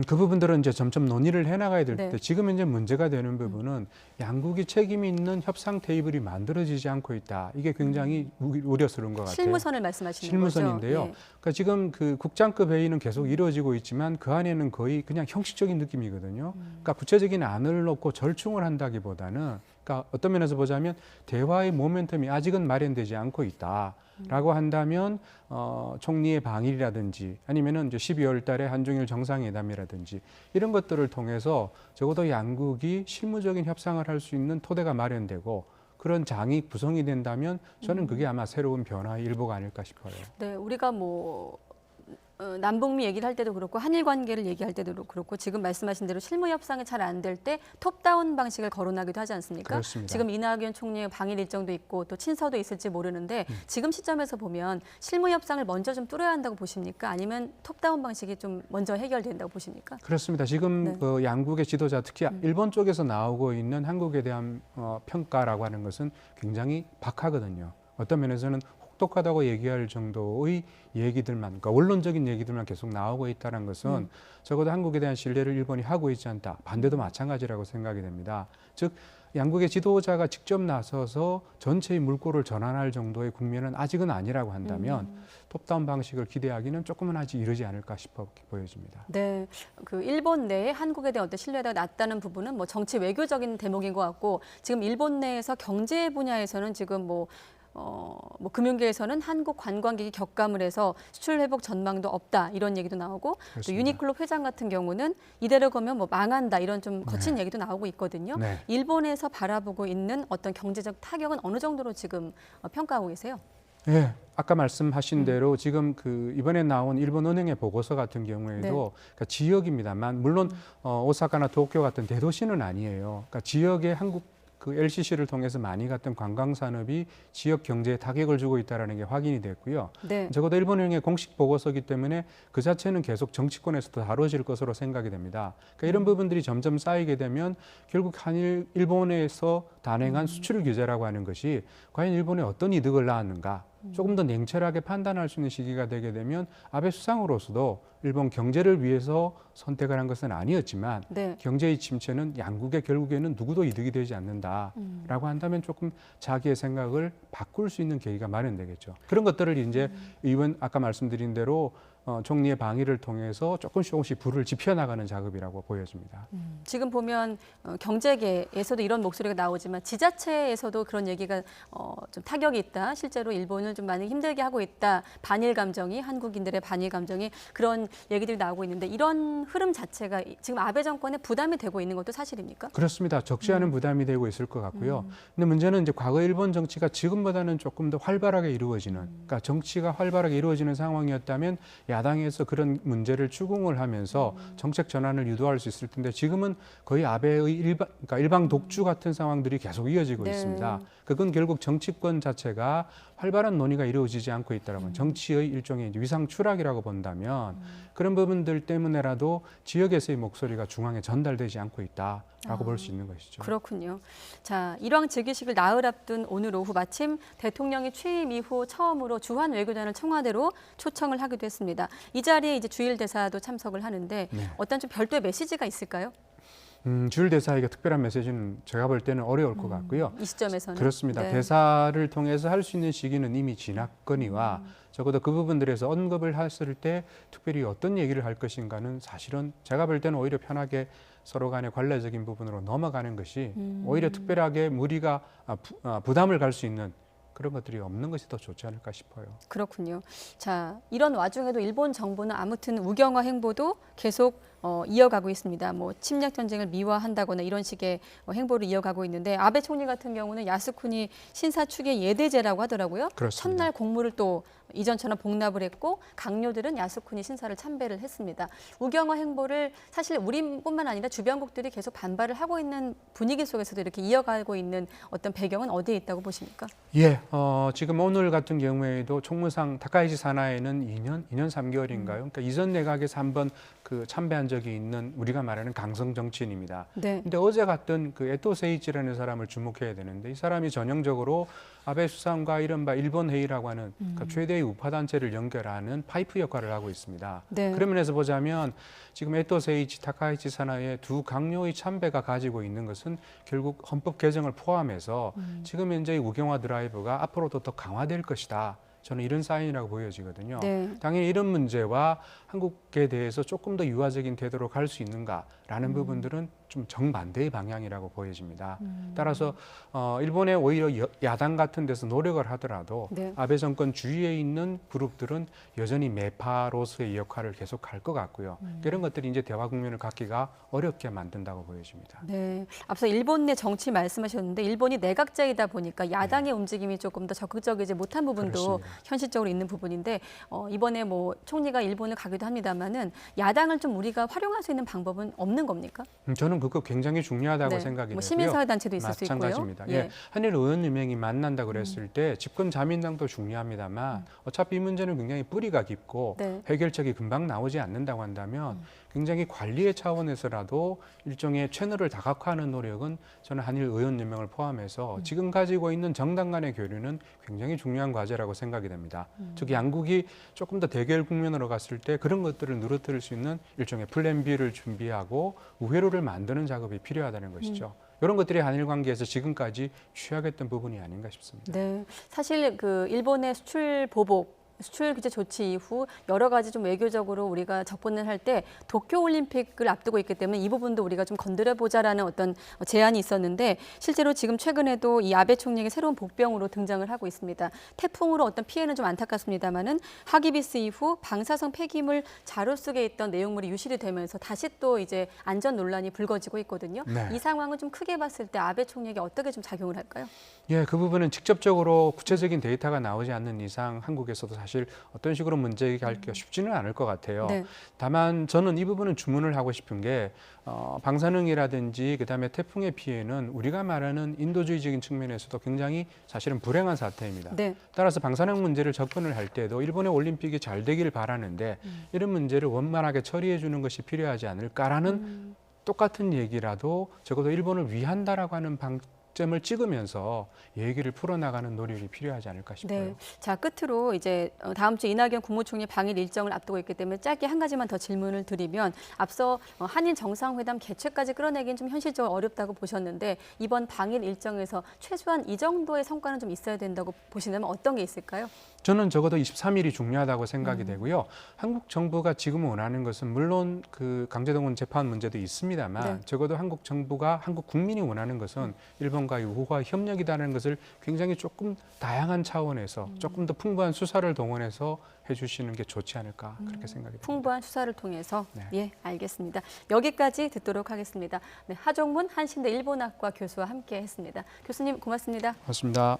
그 부분들은 이제 점점 논의를 해나가야 될 때 네. 지금 이제 문제가 되는 부분은 양국이 책임이 있는 협상 테이블이 만들어지지 않고 있다. 이게 굉장히 우려스러운 것 같아요. 실무선을 말씀하시는 실무선인데요. 거죠? 예. 그러니까 지금 그 국장급 회의는 계속 이루어지고 있지만 그 안에는 거의 그냥 형식적인 느낌이거든요. 그러니까 구체적인 안을 놓고 절충을 한다기보다는 그러니까 어떤 면에서 보자면 대화의 모멘텀이 아직은 마련되지 않고 있다. 라고 한다면 총리의 방일이라든지 아니면은 이제 12월 달에 한중일 정상회담이라든지 이런 것들을 통해서 적어도 양국이 실무적인 협상을 할 수 있는 토대가 마련되고 그런 장이 구성이 된다면 저는 그게 아마 새로운 변화의 일부가 아닐까 싶어요. 네, 우리가 뭐 남북미 얘기를 할 때도 그렇고 한일 관계를 얘기할 때도 그렇고 지금 말씀하신 대로 실무 협상이 잘 안 될 때 톱다운 방식을 거론하기도 하지 않습니까? 그렇습니다. 지금 이낙연 총리의 방일 일정도 있고 또 친서도 있을지 모르는데 지금 시점에서 보면 실무 협상을 먼저 좀 뚫어야 한다고 보십니까? 아니면 톱다운 방식이 좀 먼저 해결된다고 보십니까? 그렇습니다. 지금 네. 그 양국의 지도자 특히 일본 쪽에서 나오고 있는 한국에 대한 평가라고 하는 것은 굉장히 박하거든요. 어떤 면에서는 혹독하다고 얘기할 정도의 얘기들만, 그러니까 원론적인 얘기들만 계속 나오고 있다는 것은 적어도 한국에 대한 신뢰를 일본이 하고 있지 않다. 반대도 마찬가지라고 생각이 됩니다. 즉 양국의 지도자가 직접 나서서 전체의 물꼬를 전환할 정도의 국면은 아직은 아니라고 한다면 톱다운 방식을 기대하기는 조금은 아직 이르지 않을까 싶어 보여집니다. 네, 그 일본 내에 한국에 대한 어떤 신뢰가 낮다는 부분은 뭐 정치 외교적인 대목인 것 같고 지금 일본 내에서 경제 분야에서는 지금 뭐 금융계에서는 한국 관광객이 격감을 해서 수출 회복 전망도 없다 이런 얘기도 나오고 그렇습니다. 또 유니클로 회장 같은 경우는 이대로 가면 뭐 망한다 이런 좀 거친 얘기도 나오고 있거든요. 네. 일본에서 바라보고 있는 어떤 경제적 타격은 어느 정도로 지금 평가하고 계세요? 예, 아까 말씀하신 대로 지금 그 이번에 나온 일본 은행의 보고서 같은 경우에도 네. 그러니까 지역입니다만 물론 오사카나 도쿄 같은 대도시는 아니에요. 그러니까 지역의 한국 그 LCC를 통해서 많이 갔던 관광 산업이 지역 경제에 타격을 주고 있다는 게 확인이 됐고요. 네. 적어도 일본은행의 공식 보고서이기 때문에 그 자체는 계속 정치권에서도 다뤄질 것으로 생각이 됩니다. 그러니까 이런 부분들이 점점 쌓이게 되면 결국 일본에서 단행한 수출 규제라고 하는 것이 과연 일본에 어떤 이득을 낳았는가 조금 더 냉철하게 판단할 수 있는 시기가 되게 되면 아베 수상으로서도 일본 경제를 위해서 선택을 한 것은 아니었지만 네. 경제의 침체는 양국의 결국에는 누구도 이득이 되지 않는다라고 한다면 조금 자기의 생각을 바꿀 수 있는 계기가 마련되겠죠. 그런 것들을 이제 이번 아까 말씀드린 대로 총리의 방위를 통해서 조금씩 불을 지펴나가는 작업이라고 보여집니다. 지금 보면 경제계에서도 이런 목소리가 나오지만 지자체에서도 그런 얘기가 좀 타격이 있다. 실제로 일본을 좀 많이 힘들게 하고 있다. 반일 감정이 한국인들의 반일 감정이 그런 얘기들이 나오고 있는데 이런 흐름 자체가 지금 아베 정권에 부담이 되고 있는 것도 사실입니까? 그렇습니다. 적지 않은 부담이 되고 있을 것 같고요. 근데 문제는 이제 과거 일본 정치가 지금보다는 조금 더 활발하게 이루어지는, 그러니까 정치가 활발하게 이루어지는 상황이었다면 야당에서 그런 문제를 추궁을 하면서 정책 전환을 유도할 수 있을 텐데 지금은 거의 아베의 그러니까 일방 독주 같은 상황들이 계속 이어지고 네. 있습니다. 그건 결국 정치권 자체가 활발한 논의가 이루어지지 않고 있다라면 정치의 일종의 이제 위상 추락이라고 본다면 그런 부분들 때문에라도 지역에서의 목소리가 중앙에 전달되지 않고 있다라고 볼 수 있는 것이죠. 그렇군요. 자, 일왕 즉위식을 나흘 앞둔 오늘 오후 마침 대통령이 취임 이후 처음으로 주한 외교관을 청와대로 초청을 하기도 했습니다. 이 자리에 이제 주일 대사도 참석을 하는데 네. 어떤 좀 별도의 메시지가 있을까요? 주일 대사에게 특별한 메시지는 제가 볼 때는 어려울 것 같고요. 이 시점에서는 그렇습니다. 네. 대사를 통해서 할 수 있는 시기는 이미 지났거니와 적어도 그 부분들에서 언급을 했을 때 특별히 어떤 얘기를 할 것인가는 사실은 제가 볼 때는 오히려 편하게 서로 간의 관례적인 부분으로 넘어가는 것이 오히려 특별하게 무리가 부담을 갈 수 있는 그런 것들이 없는 것이 더 좋지 않을까 싶어요. 그렇군요. 자, 이런 와중에도 일본 정부는 아무튼 우경화 행보도 계속 이어가고 있습니다. 뭐 침략 전쟁을 미화한다거나 이런 식의 행보를 이어가고 있는데 아베 총리 같은 경우는 야스쿠니 신사 측의 예대제라고 하더라고요. 그렇습니다. 첫날 공무를 또 이전처럼 복납을 했고 강요들은 야스쿠니 신사를 참배를 했습니다. 우경화 행보를 사실 우리뿐만 아니라 주변국들이 계속 반발을 하고 있는 분위기 속에서도 이렇게 이어가고 있는 어떤 배경은 어디에 있다고 보십니까? 예, 지금 오늘 같은 경우에도 총무상 다카이지 산하에는 2년 3개월인가요? 그러니까 이전 내각에서 한번 그 그 참배한 적이 있는 우리가 말하는 강성 정치인입니다. 네. 근데 어제 갔던 그 에토 세이치라는 사람을 주목해야 되는데 이 사람이 전형적으로 아베 수상과 이른바 일본 회의라고 하는 그 최대의 우파 단체를 연결하는 파이프 역할을 하고 있습니다. 네. 그런 면에서 보자면 지금 에토 세이치, 타카이치 사나이의 두 강요의 참배가 가지고 있는 것은 결국 헌법 개정을 포함해서 지금 현재의 우경화 드라이브가 앞으로도 더 강화될 것이다. 저는 이런 사인이라고 보여지거든요. 네. 당연히 이런 문제와 한국에 대해서 조금 더 유화적인 태도로 갈 수 있는가라는 부분들은 좀 정반대의 방향이라고 보여집니다. 따라서 일본의 오히려 야당 같은 데서 노력을 하더라도 네. 아베 정권 주위에 있는 그룹들은 여전히 매파로서의 역할을 계속할 것 같고요. 이런 것들이 이제 대화 국면을 갖기가 어렵게 만든다고 보여집니다. 네, 앞서 일본 내 정치 말씀하셨는데 일본이 내각제이다 보니까 야당의 움직임이 조금 더 적극적이지 못한 부분도 그렇습니다. 현실적으로 있는 부분인데 이번에 뭐 총리가 일본을 가기도 합니다만은 야당을 좀 우리가 활용할 수 있는 방법은 없는 겁니까? 저는 그거 굉장히 중요하다고 네. 생각이 뭐 되고요. 시민사회단체도 있을 수 있고요. 마찬가지입니다. 예. 예. 한일 의원님명이 만난다 그랬을 때 집권 자민당도 중요합니다만 어차피 이 문제는 굉장히 뿌리가 깊고 네. 해결책이 금방 나오지 않는다고 한다면 굉장히 관리의 차원에서라도 일종의 채널을 다각화하는 노력은 저는 한일 의원연명을 포함해서 지금 가지고 있는 정당 간의 교류는 굉장히 중요한 과제라고 생각이 됩니다. 즉 양국이 조금 더 대결 국면으로 갔을 때 그런 것들을 누르뜨릴 수 있는 일종의 플랜 B를 준비하고 우회로를 만드는 작업이 필요하다는 것이죠. 이런 것들이 한일 관계에서 지금까지 취약했던 부분이 아닌가 싶습니다. 네, 사실 그 일본의 수출 보복 수출 규제 조치 이후 여러 가지 좀 외교적으로 우리가 접근을 할 때 도쿄 올림픽을 앞두고 있기 때문에 이 부분도 우리가 좀 건드려 보자라는 어떤 제안이 있었는데 실제로 지금 최근에도 이 아베 총리의 새로운 복병으로 등장을 하고 있습니다. 태풍으로 어떤 피해는 좀 안타깝습니다만은 하기비스 이후 방사성 폐기물 자루 속에 있던 내용물이 유실이 되면서 다시 또 이제 안전 논란이 불거지고 있거든요. 네. 이 상황을 좀 크게 봤을 때 아베 총리에게 어떻게 좀 작용을 할까요? 예, 그 부분은 직접적으로 구체적인 데이터가 나오지 않는 이상 한국에서도 사실 어떤 식으로 문제 제기하기가 쉽지는 않을 것 같아요. 네. 다만 저는 이 부분은 주문을 하고 싶은 게 방사능이라든지 그다음에 태풍의 피해는 우리가 말하는 인도주의적인 측면에서도 굉장히 사실은 불행한 사태입니다. 네. 따라서 방사능 문제를 접근을 할 때도 일본의 올림픽이 잘 되길 바라는데 이런 문제를 원만하게 처리해 주는 것이 필요하지 않을까라는 똑같은 얘기라도 적어도 일본을 위한다라고 하는 방점을 찍으면서 얘기를 풀어나가는 노력이 필요하지 않을까 싶어요. 네. 자, 끝으로 이제 다음 주 이낙연 국무총리 방일 일정을 앞두고 있기 때문에 짧게 한 가지만 더 질문을 드리면 앞서 한일 정상회담 개최까지 끌어내기는 좀 현실적으로 어렵다고 보셨는데 이번 방일 일정에서 최소한 이 정도의 성과는 좀 있어야 된다고 보시려면 어떤 게 있을까요? 저는 적어도 23일이 중요하다고 생각이 되고요. 한국 정부가 지금 원하는 것은 물론 그 강제동원 재판 문제도 있습니다만 네. 적어도 한국 정부가 한국 국민이 원하는 것은 일본과의 우호와 협력이라는 것을 굉장히 조금 다양한 차원에서 조금 더 풍부한 수사를 동원해서 해주시는 게 좋지 않을까 그렇게 생각이 듭니다. 풍부한 수사를 통해서 네. 예, 알겠습니다. 여기까지 듣도록 하겠습니다. 네, 하종문 한신대 일본학과 교수와 함께했습니다. 교수님 고맙습니다. 고맙습니다.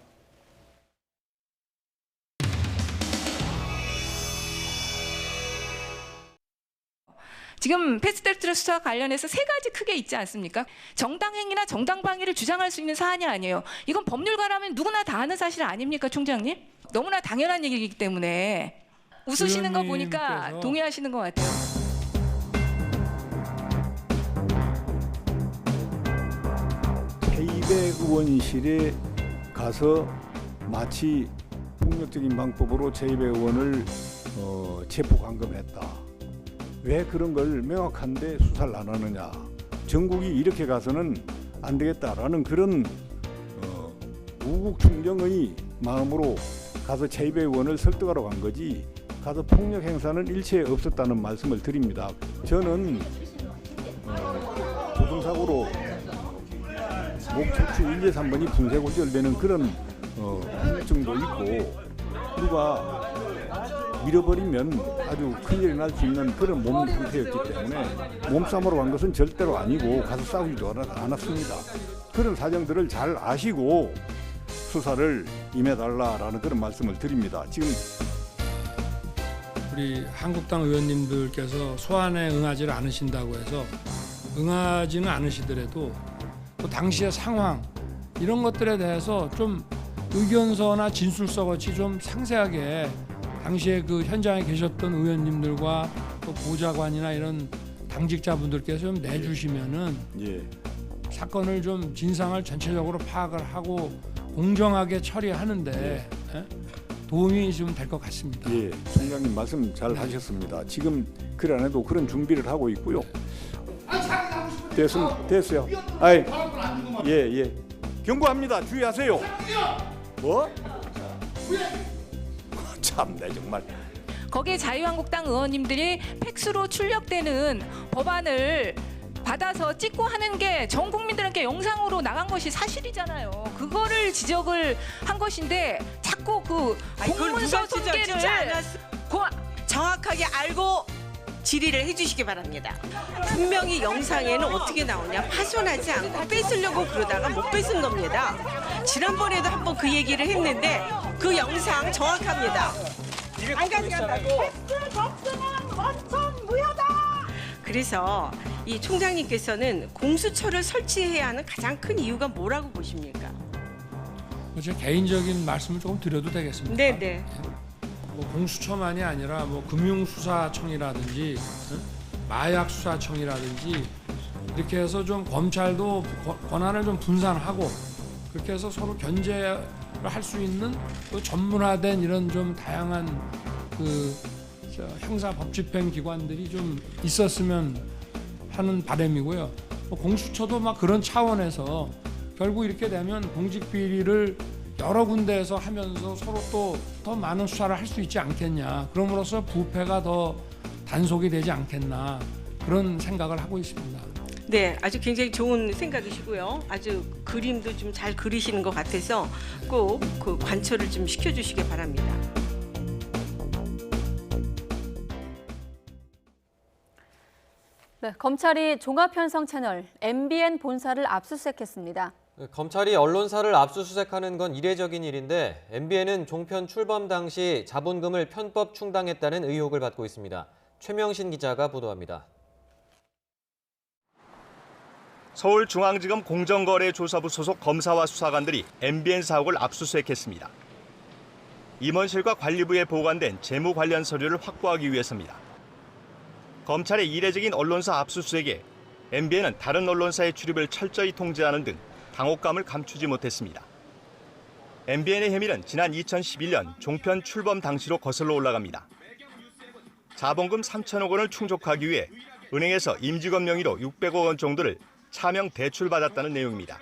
지금 패스트트랙 수사와 관련해서 세 가지 크게 있지 않습니까? 정당 행위나 정당 방위를 주장할 수 있는 사안이 아니에요. 이건 법률가라면 누구나 다 아는 사실 아닙니까, 총장님? 너무나 당연한 얘기이기 때문에 웃으시는 거 보니까 의원님께서 동의하시는 것 같아요. 페이백 의원실에 가서 마치 폭력적인 방법으로 제2배 의원을 체포 감금했다. 왜 그런 걸 명확한데 수사를 안 하느냐. 전국이 이렇게 가서는 안 되겠다라는 그런 우국 충정의 마음으로 가서 제2배 의원을 설득하러 간 거지 가서 폭력 행사는 일체 없었다는 말씀을 드립니다. 저는 교통사고로 목 척추 1, 2, 3번이 분쇄골절되는 그런 후유증도 있고 누가 밀어버리면 아주 큰일이 날 수 있는 그런 몸 상태였기 때문에 몸싸움으로 간 것은 절대로 아니고 가서 싸우지도 않았습니다. 그런 사정들을 잘 아시고 수사를 임해달라라는 그런 말씀을 드립니다. 지금 우리 한국당 의원님들께서 소환에 응하지를 않으신다고 해서 응하지는 않으시더라도 또 당시의 상황 이런 것들에 대해서 좀 의견서나 진술서 같이 좀 상세하게 당시에 그 현장에 계셨던 의원님들과 또 보좌관이나 이런 당직자분들께서 좀 내주시면은 사건을 좀 진상을 전체적으로 파악을 하고 공정하게 처리하는데 도움이 좀 될 것 같습니다. 예, 총장님 말씀 잘 하셨습니다. 지금 글 안에도 그런 준비를 하고 있고요. 됐어요. 아이, 예. 경고합니다. 주의하세요. 뭐? 참네 정말. 거기에 자유한국당 의원님들이 팩스로 출력되는 법안을 받아서 찍고 하는 게 전 국민들에게 영상으로 나간 것이 사실이잖아요. 그거를 지적을 한 것인데 자꾸 그 공문서 손괴를 정확하게 알고 질의를 해주시기 바랍니다. 분명히 영상에는 어떻게 나오냐, 파손하지 않고 뺏으려고 그러다가 못 뺏은 겁니다. 지난번에도 한번 그 얘기를 했는데 그 영상 정확합니다. 안 가져간다고. 팩스 원천 무효다. 그래서 이 총장님께서는 공수처를 설치해야 하는 가장 큰 이유가 뭐라고 보십니까? 제 개인적인 말씀을 조금 드려도 되겠습니까? 네. 뭐 공수처만이 아니라 뭐 금융수사청이라든지 마약수사청이라든지 이렇게 해서 좀 검찰도 권한을 좀 분산하고 그렇게 해서 서로 견제를 할 수 있는 또 전문화된 이런 좀 다양한 그 형사 법집행 기관들이 좀 있었으면 하는 바람이고요. 공수처도 막 그런 차원에서 결국 이렇게 되면 공직 비리를 여러 군데에서 하면서 서로 또 더 많은 수사를 할 수 있지 않겠냐. 그럼으로써 부패가 더 단속이 되지 않겠나. 그런 생각을 하고 있습니다. 네, 아주 굉장히 좋은 생각이시고요. 아주 그림도 좀 잘 그리시는 것 같아서 꼭 그 관철을 좀 시켜주시기 바랍니다. 네, 검찰이 종합편성 채널 MBN 본사를 압수수색했습니다. 검찰이 언론사를 압수수색하는 건 이례적인 일인데 MBN은 종편 출범 당시 자본금을 편법 충당했다는 의혹을 받고 있습니다. 최명신 기자가 보도합니다. 서울중앙지검 공정거래조사부 소속 검사와 수사관들이 MBN 사옥을 압수수색했습니다. 임원실과 관리부에 보관된 재무 관련 서류를 확보하기 위해서입니다. 검찰의 이례적인 언론사 압수수색에 MBN은 다른 언론사의 출입을 철저히 통제하는 등 당혹감을 감추지 못했습니다. MBN의 혐의는 지난 2011년 종편 출범 당시로 거슬러 올라갑니다. 자본금 3천억 원을 충족하기 위해 은행에서 임직원 명의로 600억 원 정도를 차명 대출받았다는 내용입니다.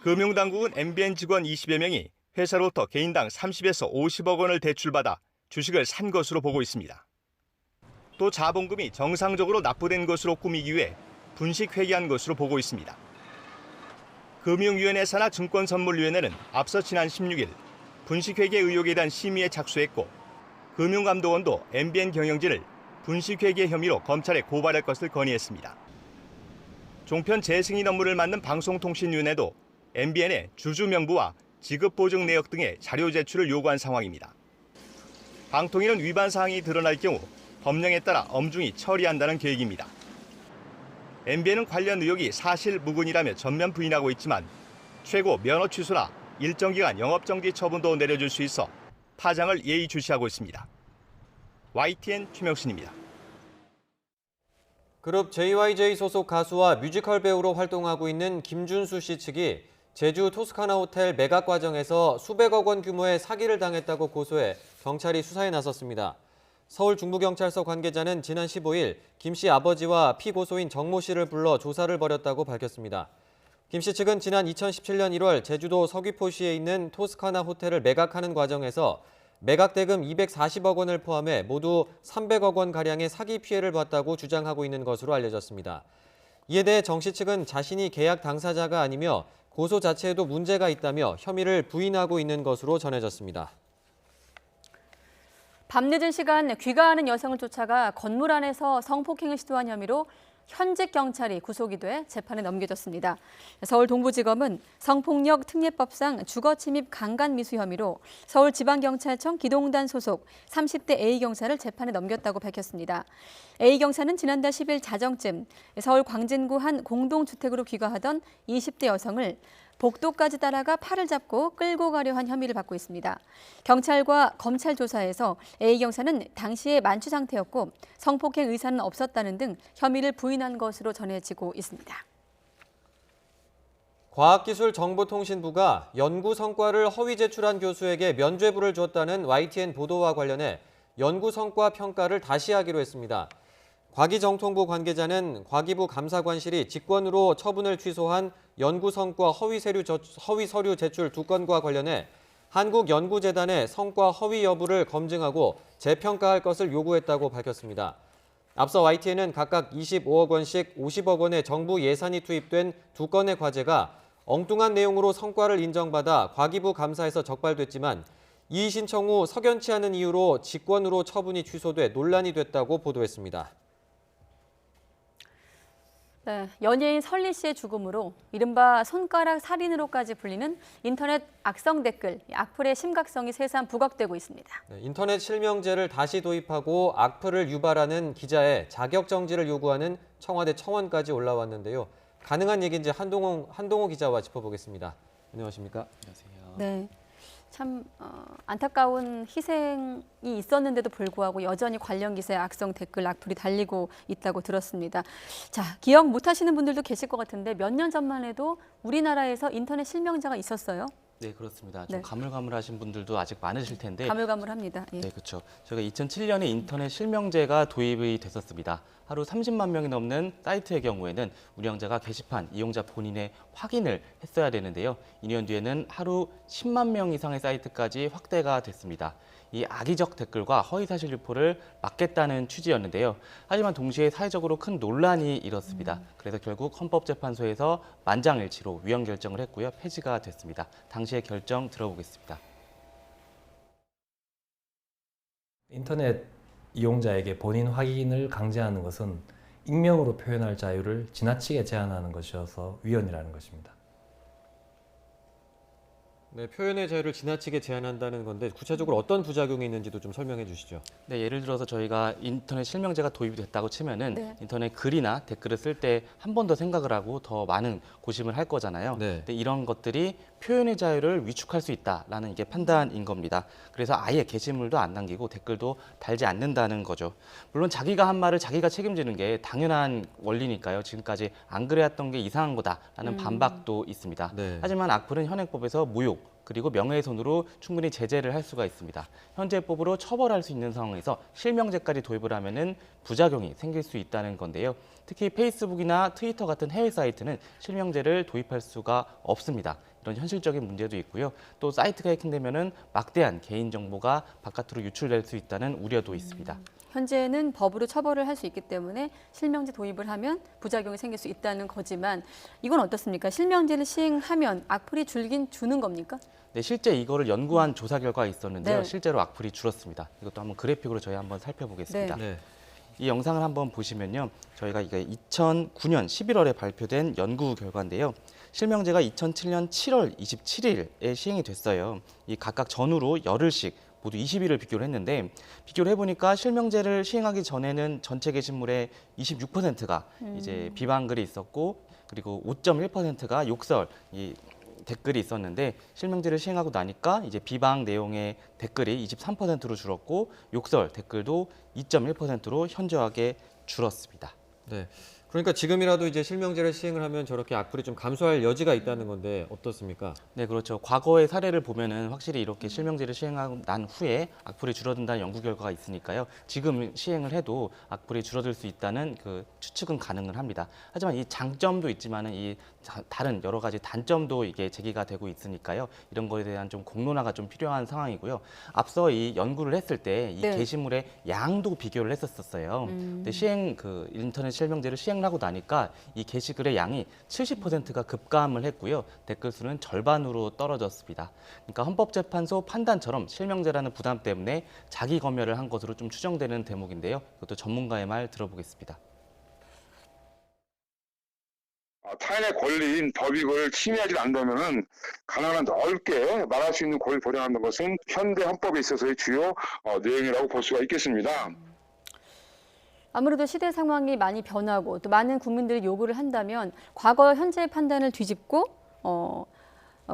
금융당국은 MBN 직원 20여 명이 회사로부터 개인당 30에서 50억 원을 대출받아 주식을 산 것으로 보고 있습니다. 또 자본금이 정상적으로 납부된 것으로 꾸미기 위해 분식회계한 것으로 보고 있습니다. 금융위원회 산하 증권선물위원회는 앞서 지난 16일 분식회계 의혹에 대한 심의에 착수했고 금융감독원도 MBN 경영진을 분식회계 혐의로 검찰에 고발할 것을 건의했습니다. 종편 재승인 업무를 맡는 방송통신위원회도 MBN의 주주 명부와 지급보증 내역 등의 자료 제출을 요구한 상황입니다. 방통위는 위반 사항이 드러날 경우 법령에 따라 엄중히 처리한다는 계획입니다. MBN은 관련 의혹이 사실 무근이라며 전면 부인하고 있지만 최고 면허 취소나 일정 기간 영업정지 처분도 내려줄 수 있어 파장을 예의주시하고 있습니다. YTN 최명신입니다. 그룹 JYJ 소속 가수와 뮤지컬 배우로 활동하고 있는 김준수 씨 측이 제주 토스카나 호텔 매각 과정에서 수백억 원 규모의 사기를 당했다고 고소해 경찰이 수사에 나섰습니다. 서울중부경찰서 관계자는 지난 15일 김 씨 아버지와 피고소인 정모 씨를 불러 조사를 벌였다고 밝혔습니다. 김 씨 측은 지난 2017년 1월 제주도 서귀포시에 있는 토스카나 호텔을 매각하는 과정에서 매각 대금 240억 원을 포함해 모두 300억 원가량의 사기 피해를 봤다고 주장하고 있는 것으로 알려졌습니다. 이에 대해 정 씨 측은 자신이 계약 당사자가 아니며 고소 자체에도 문제가 있다며 혐의를 부인하고 있는 것으로 전해졌습니다. 밤늦은 시간 귀가하는 여성을 쫓아가 건물 안에서 성폭행을 시도한 혐의로 현직 경찰이 구속이 돼 재판에 넘겨졌습니다. 서울 동부지검은 성폭력 특례법상 주거침입 강간미수 혐의로 서울지방경찰청 기동단 소속 30대 A경사를 재판에 넘겼다고 밝혔습니다. A경사는 지난달 10일 자정쯤 서울 광진구 한 공동주택으로 귀가하던 20대 여성을 복도까지 따라가 팔을 잡고 끌고 가려 한 혐의를 받고 있습니다. 경찰과 검찰 조사에서 A 경사는 당시에 만취 상태였고 성폭행 의사는 없었다는 등 혐의를 부인한 것으로 전해지고 있습니다. 과학기술정보통신부가 연구 성과를 허위 제출한 교수에게 면죄부를 줬다는 YTN 보도와 관련해 연구 성과 평가를 다시 하기로 했습니다. 과기정통부 관계자는 과기부 감사관실이 직권으로 처분을 취소한 연구 성과 허위 서류 제출 2건과 관련해 한국연구재단의 성과 허위 여부를 검증하고 재평가할 것을 요구했다고 밝혔습니다. 앞서 YTN은 각각 25억 원씩 50억 원의 정부 예산이 투입된 2건의 과제가 엉뚱한 내용으로 성과를 인정받아 과기부 감사에서 적발됐지만 이의 신청 후 석연치 않은 이유로 직권으로 처분이 취소돼 논란이 됐다고 보도했습니다. 네, 연예인 설리 씨의 죽음으로 이른바 손가락 살인으로까지 불리는 인터넷 악성 댓글, 악플의 심각성이 새삼 부각되고 있습니다. 네, 인터넷 실명제를 다시 도입하고 악플을 유발하는 기자의 자격 정지를 요구하는 청와대 청원까지 올라왔는데요. 가능한 얘기인지 한동호 기자와 짚어보겠습니다. 안녕하십니까? 안녕하세요. 네, 참 안타까운 희생이 있었는데도 불구하고 여전히 관련 기사에 악성 댓글, 악플이 달리고 있다고 들었습니다. 자, 기억 못하시는 분들도 계실 것 같은데 몇 년 전만 해도 우리나라에서 인터넷 실명제가 있었어요. 네, 그렇습니다. 좀 네. 가물가물하신 분들도 아직 많으실 텐데. 가물가물합니다. 예. 네, 그렇죠. 저희가 2007년에 인터넷 실명제가 도입이 됐었습니다. 하루 30만 명이 넘는 사이트의 경우에는 운영자가 게시판 이용자 본인의 확인을 했어야 되는데요. 2년 뒤에는 하루 10만 명 이상의 사이트까지 확대가 됐습니다. 이 악의적 댓글과 허위사실 유포를 막겠다는 취지였는데요. 하지만 동시에 사회적으로 큰 논란이 일었습니다. 그래서 결국 헌법재판소에서 만장일치로 위헌 결정을 했고요. 폐지가 됐습니다. 당시의 결정 들어보겠습니다. 인터넷 이용자에게 본인 확인을 강제하는 것은 익명으로 표현할 자유를 지나치게 제한하는 것이어서 위헌이라는 것입니다. 네, 표현의 자유를 지나치게 제한한다는 건데 구체적으로 어떤 부작용이 있는지도 좀 설명해 주시죠. 네, 예를 들어서 저희가 인터넷 실명제가 도입이 됐다고 치면은 네. 인터넷 글이나 댓글을 쓸 때 한 번 더 생각을 하고 더 많은 고심을 할 거잖아요. 네. 근데 이런 것들이 표현의 자유를 위축할 수 있다라는 이게 판단인 겁니다. 그래서 아예 게시물도 안 남기고 댓글도 달지 않는다는 거죠. 물론 자기가 한 말을 자기가 책임지는 게 당연한 원리니까요. 지금까지 안 그래왔던 게 이상한 거다라는 반박도 있습니다. 네. 하지만 악플은 현행법에서 모욕 그리고 명예훼손으로 충분히 제재를 할 수가 있습니다. 현재 법으로 처벌할 수 있는 상황에서 실명제까지 도입을 하면은 부작용이 생길 수 있다는 건데요. 특히 페이스북이나 트위터 같은 해외 사이트는 실명제를 도입할 수가 없습니다. 이런 현실적인 문제도 있고요. 또 사이트가 해킹되면은 막대한 개인 정보가 바깥으로 유출될 수 있다는 우려도 있습니다. 현재는 법으로 처벌을 할 수 있기 때문에 실명제 도입을 하면 부작용이 생길 수 있다는 거지만 이건 어떻습니까? 실명제를 시행하면 악플이 줄긴 주는 겁니까? 네, 실제 이거를 연구한 조사 결과가 있었는데요. 네. 실제로 악플이 줄었습니다. 이것도 한번 그래픽으로 저희 한번 살펴보겠습니다. 네. 이 영상을 한번 보시면요. 저희가 이게 2009년 11월에 발표된 연구 결과인데요. 실명제가 2007년 7월 27일에 시행이 됐어요. 이 각각 전후로 열흘씩 모두 20일을 비교를 했는데 비교를 해보니까 실명제를 시행하기 전에는 전체 게시물의 26%가 이제 비방글이 있었고 그리고 5.1%가 욕설 이 댓글이 있었는데 실명제를 시행하고 나니까 이제 비방 내용의 댓글이 23%로 줄었고 욕설 댓글도 2.1%로 현저하게 줄었습니다. 네. 그러니까 지금이라도 이제 실명제를 시행을 하면 저렇게 악플이 좀 감소할 여지가 있다는 건데 어떻습니까? 네, 그렇죠. 과거의 사례를 보면은 확실히 이렇게 실명제를 시행하고 난 후에 악플이 줄어든다는 연구 결과가 있으니까요. 지금 시행을 해도 악플이 줄어들 수 있다는 그 추측은 가능을 합니다. 하지만 이 장점도 있지만은 이 다른 여러 가지 단점도 이게 제기가 되고 있으니까요. 이런 거에 대한 좀 공론화가 좀 필요한 상황이고요. 앞서 이 연구를 했을 때 이 네. 게시물의 양도 비교를 했었어요. 근데 인터넷 실명제를 시행을 하고 나니까 이 게시글의 양이 70%가 급감을 했고요. 댓글 수는 절반으로 떨어졌습니다. 그러니까 헌법재판소 판단처럼 실명제라는 부담 때문에 자기 검열을 한 것으로 좀 추정되는 대목인데요. 이것도 전문가의 말 들어보겠습니다. 타인의 권리인 법익을 침해하지 않는다면은 가능한 넓게 말할 수 있는 권리를 보장하는 것은 현대 헌법에 있어서의 주요 내용이라고 볼 수가 있겠습니다. 아무래도 시대 상황이 많이 변하고 또 많은 국민들이 요구를 한다면 과거 현재의 판단을 뒤집고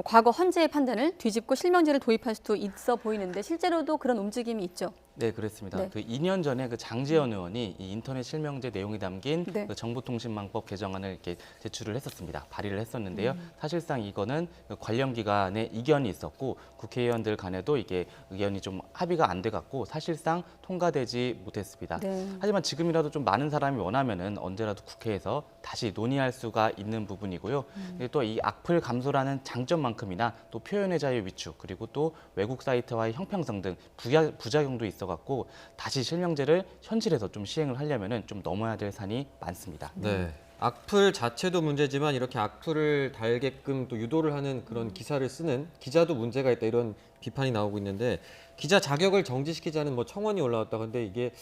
과거 헌재의 판단을 뒤집고 실명제를 도입할 수도 있어 보이는데 실제로도 그런 움직임이 있죠. 네, 그렇습니다. 네. 그 2년 전에 그 장제원 의원이 이 인터넷 실명제 내용이 담긴 네. 그 정보통신망법 개정안을 이렇게 제출을 했었습니다. 발의를 했었는데요. 사실상 이거는 그 관련 기관의 이견이 있었고 국회의원들 간에도 이게 의견이 좀 합의가 안 돼갖고 사실상 통과되지 못했습니다. 네. 하지만 지금이라도 좀 많은 사람이 원하면은 언제라도 국회에서 다시 논의할 수가 있는 부분이고요. 또 이 악플 감소라는 장점만큼이나 또 표현의 자유 위축 그리고 또 외국 사이트와의 형평성 등 부작용도 있어갖고 다시 실명제를 현실에서 좀 시행을 하려면은 좀 넘어야 될 산이 많습니다. 네. 악플 자체도 문제지만 이렇게 악플을 달게끔 또 유도를 하는 그런 기사를 쓰는 기자도 문제가 있다 이런 비판이 나오고 있는데 기자 자격을 정지시키자는 뭐 청원이 올라왔다 근데 이게